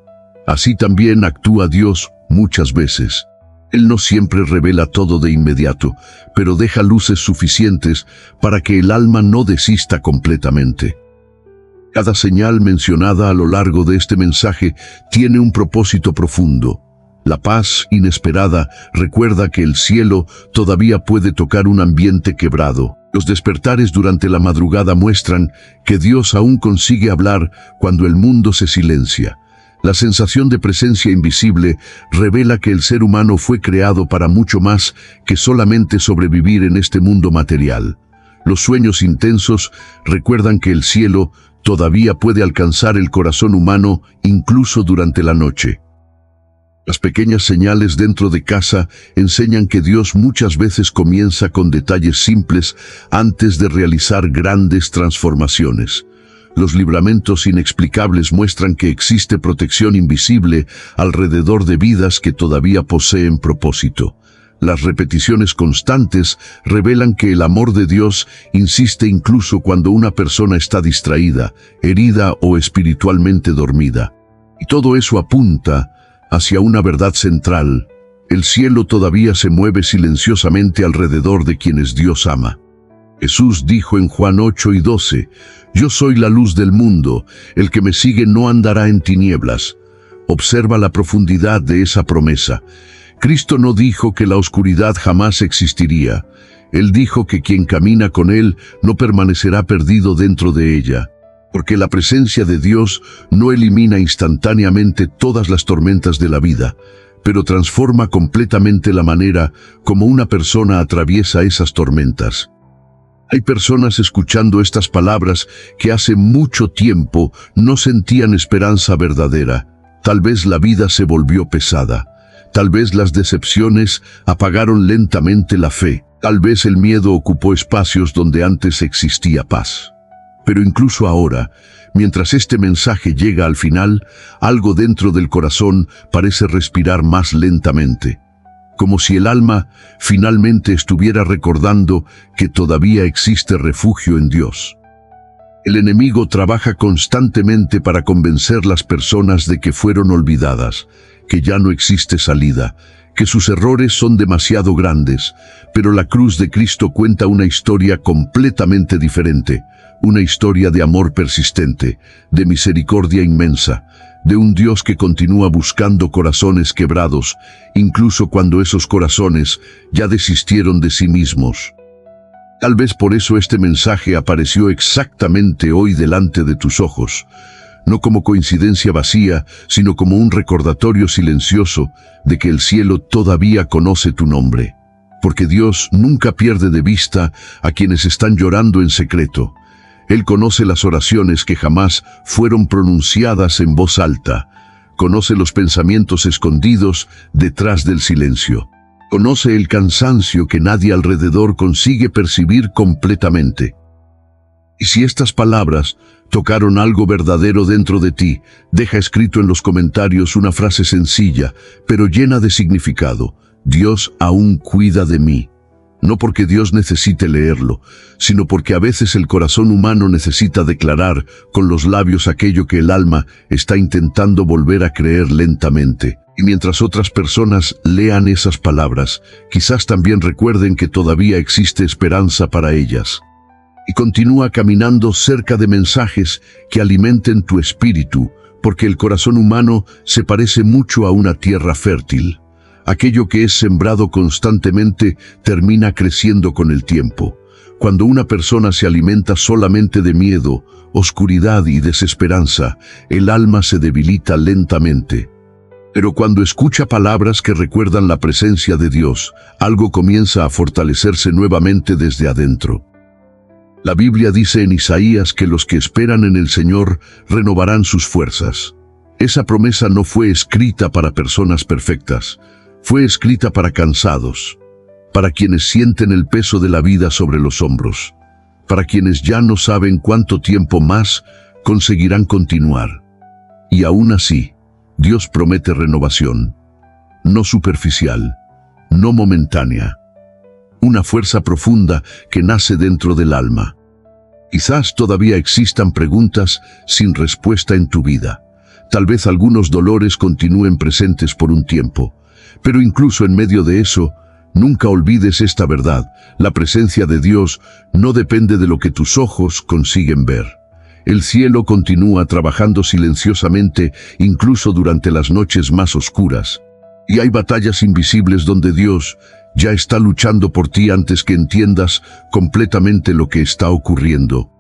Así también actúa Dios muchas veces. Él no siempre revela todo de inmediato, pero deja luces suficientes para que el alma no desista completamente. Cada señal mencionada a lo largo de este mensaje tiene un propósito profundo. La paz inesperada recuerda que el cielo todavía puede tocar un ambiente quebrado. Los despertares durante la madrugada muestran que Dios aún consigue hablar cuando el mundo se silencia. La sensación de presencia invisible revela que el ser humano fue creado para mucho más que solamente sobrevivir en este mundo material. Los sueños intensos recuerdan que el cielo todavía puede alcanzar el corazón humano incluso durante la noche. Las pequeñas señales dentro de casa enseñan que Dios muchas veces comienza con detalles simples antes de realizar grandes transformaciones. Los libramentos inexplicables muestran que existe protección invisible alrededor de vidas que todavía poseen propósito. Las repeticiones constantes revelan que el amor de Dios insiste incluso cuando una persona está distraída, herida o espiritualmente dormida. Y todo eso apunta hacia una verdad central. El cielo todavía se mueve silenciosamente alrededor de quienes Dios ama. Jesús dijo en Juan 8:12, «Yo soy la luz del mundo, el que me sigue no andará en tinieblas». Observa la profundidad de esa promesa. Cristo no dijo que la oscuridad jamás existiría. Él dijo que quien camina con Él no permanecerá perdido dentro de ella. Porque la presencia de Dios no elimina instantáneamente todas las tormentas de la vida, pero transforma completamente la manera como una persona atraviesa esas tormentas. Hay personas escuchando estas palabras que hace mucho tiempo no sentían esperanza verdadera. Tal vez la vida se volvió pesada. Tal vez las decepciones apagaron lentamente la fe. Tal vez el miedo ocupó espacios donde antes existía paz. Pero incluso ahora, mientras este mensaje llega al final, algo dentro del corazón parece respirar más lentamente. Como si el alma finalmente estuviera recordando que todavía existe refugio en Dios. El enemigo trabaja constantemente para convencer a las personas de que fueron olvidadas, que ya no existe salida, que sus errores son demasiado grandes, pero la cruz de Cristo cuenta una historia completamente diferente, una historia de amor persistente, de misericordia inmensa, de un Dios que continúa buscando corazones quebrados, incluso cuando esos corazones ya desistieron de sí mismos. Tal vez por eso este mensaje apareció exactamente hoy delante de tus ojos, no como coincidencia vacía, sino como un recordatorio silencioso de que el cielo todavía conoce tu nombre. Porque Dios nunca pierde de vista a quienes están llorando en secreto. Él conoce las oraciones que jamás fueron pronunciadas en voz alta. Conoce los pensamientos escondidos detrás del silencio. Conoce el cansancio que nadie alrededor consigue percibir completamente. Y si estas palabras tocaron algo verdadero dentro de ti, deja escrito en los comentarios una frase sencilla, pero llena de significado. Dios aún cuida de mí. No porque Dios necesite leerlo, sino porque a veces el corazón humano necesita declarar con los labios aquello que el alma está intentando volver a creer lentamente. Y mientras otras personas lean esas palabras, quizás también recuerden que todavía existe esperanza para ellas. Y continúa caminando cerca de mensajes que alimenten tu espíritu, porque el corazón humano se parece mucho a una tierra fértil. Aquello que es sembrado constantemente termina creciendo con el tiempo. Cuando una persona se alimenta solamente de miedo, oscuridad y desesperanza, el alma se debilita lentamente. Pero cuando escucha palabras que recuerdan la presencia de Dios, algo comienza a fortalecerse nuevamente desde adentro. La Biblia dice en Isaías que los que esperan en el Señor renovarán sus fuerzas. Esa promesa no fue escrita para personas perfectas. Fue escrita para cansados, para quienes sienten el peso de la vida sobre los hombros, para quienes ya no saben cuánto tiempo más conseguirán continuar. Y aún así, Dios promete renovación, no superficial, no momentánea, una fuerza profunda que nace dentro del alma. Quizás todavía existan preguntas sin respuesta en tu vida. Tal vez algunos dolores continúen presentes por un tiempo, pero incluso en medio de eso, nunca olvides esta verdad: la presencia de Dios no depende de lo que tus ojos consiguen ver. El cielo continúa trabajando silenciosamente incluso durante las noches más oscuras. Y hay batallas invisibles donde Dios ya está luchando por ti antes que entiendas completamente lo que está ocurriendo.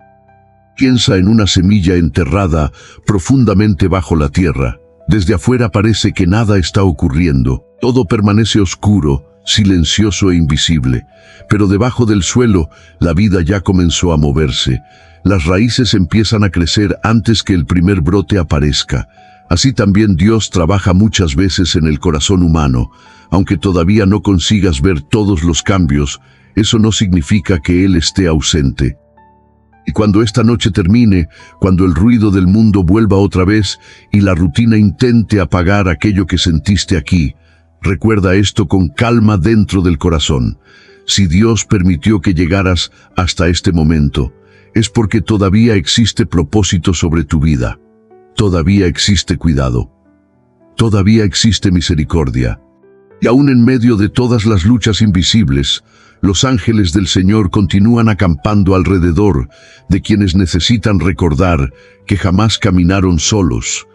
Piensa en una semilla enterrada profundamente bajo la tierra. Desde afuera parece que nada está ocurriendo. Todo permanece oscuro, silencioso e invisible. Pero debajo del suelo, la vida ya comenzó a moverse. Las raíces empiezan a crecer antes que el primer brote aparezca. Así también Dios trabaja muchas veces en el corazón humano. Aunque todavía no consigas ver todos los cambios, eso no significa que Él esté ausente. Y cuando esta noche termine, cuando el ruido del mundo vuelva otra vez y la rutina intente apagar aquello que sentiste aquí, recuerda esto con calma dentro del corazón. Si Dios permitió que llegaras hasta este momento, es porque todavía existe propósito sobre tu vida. Todavía existe cuidado. Todavía existe misericordia. Y aún en medio de todas las luchas invisibles, los ángeles del Señor continúan acampando alrededor de quienes necesitan recordar que jamás caminaron solos,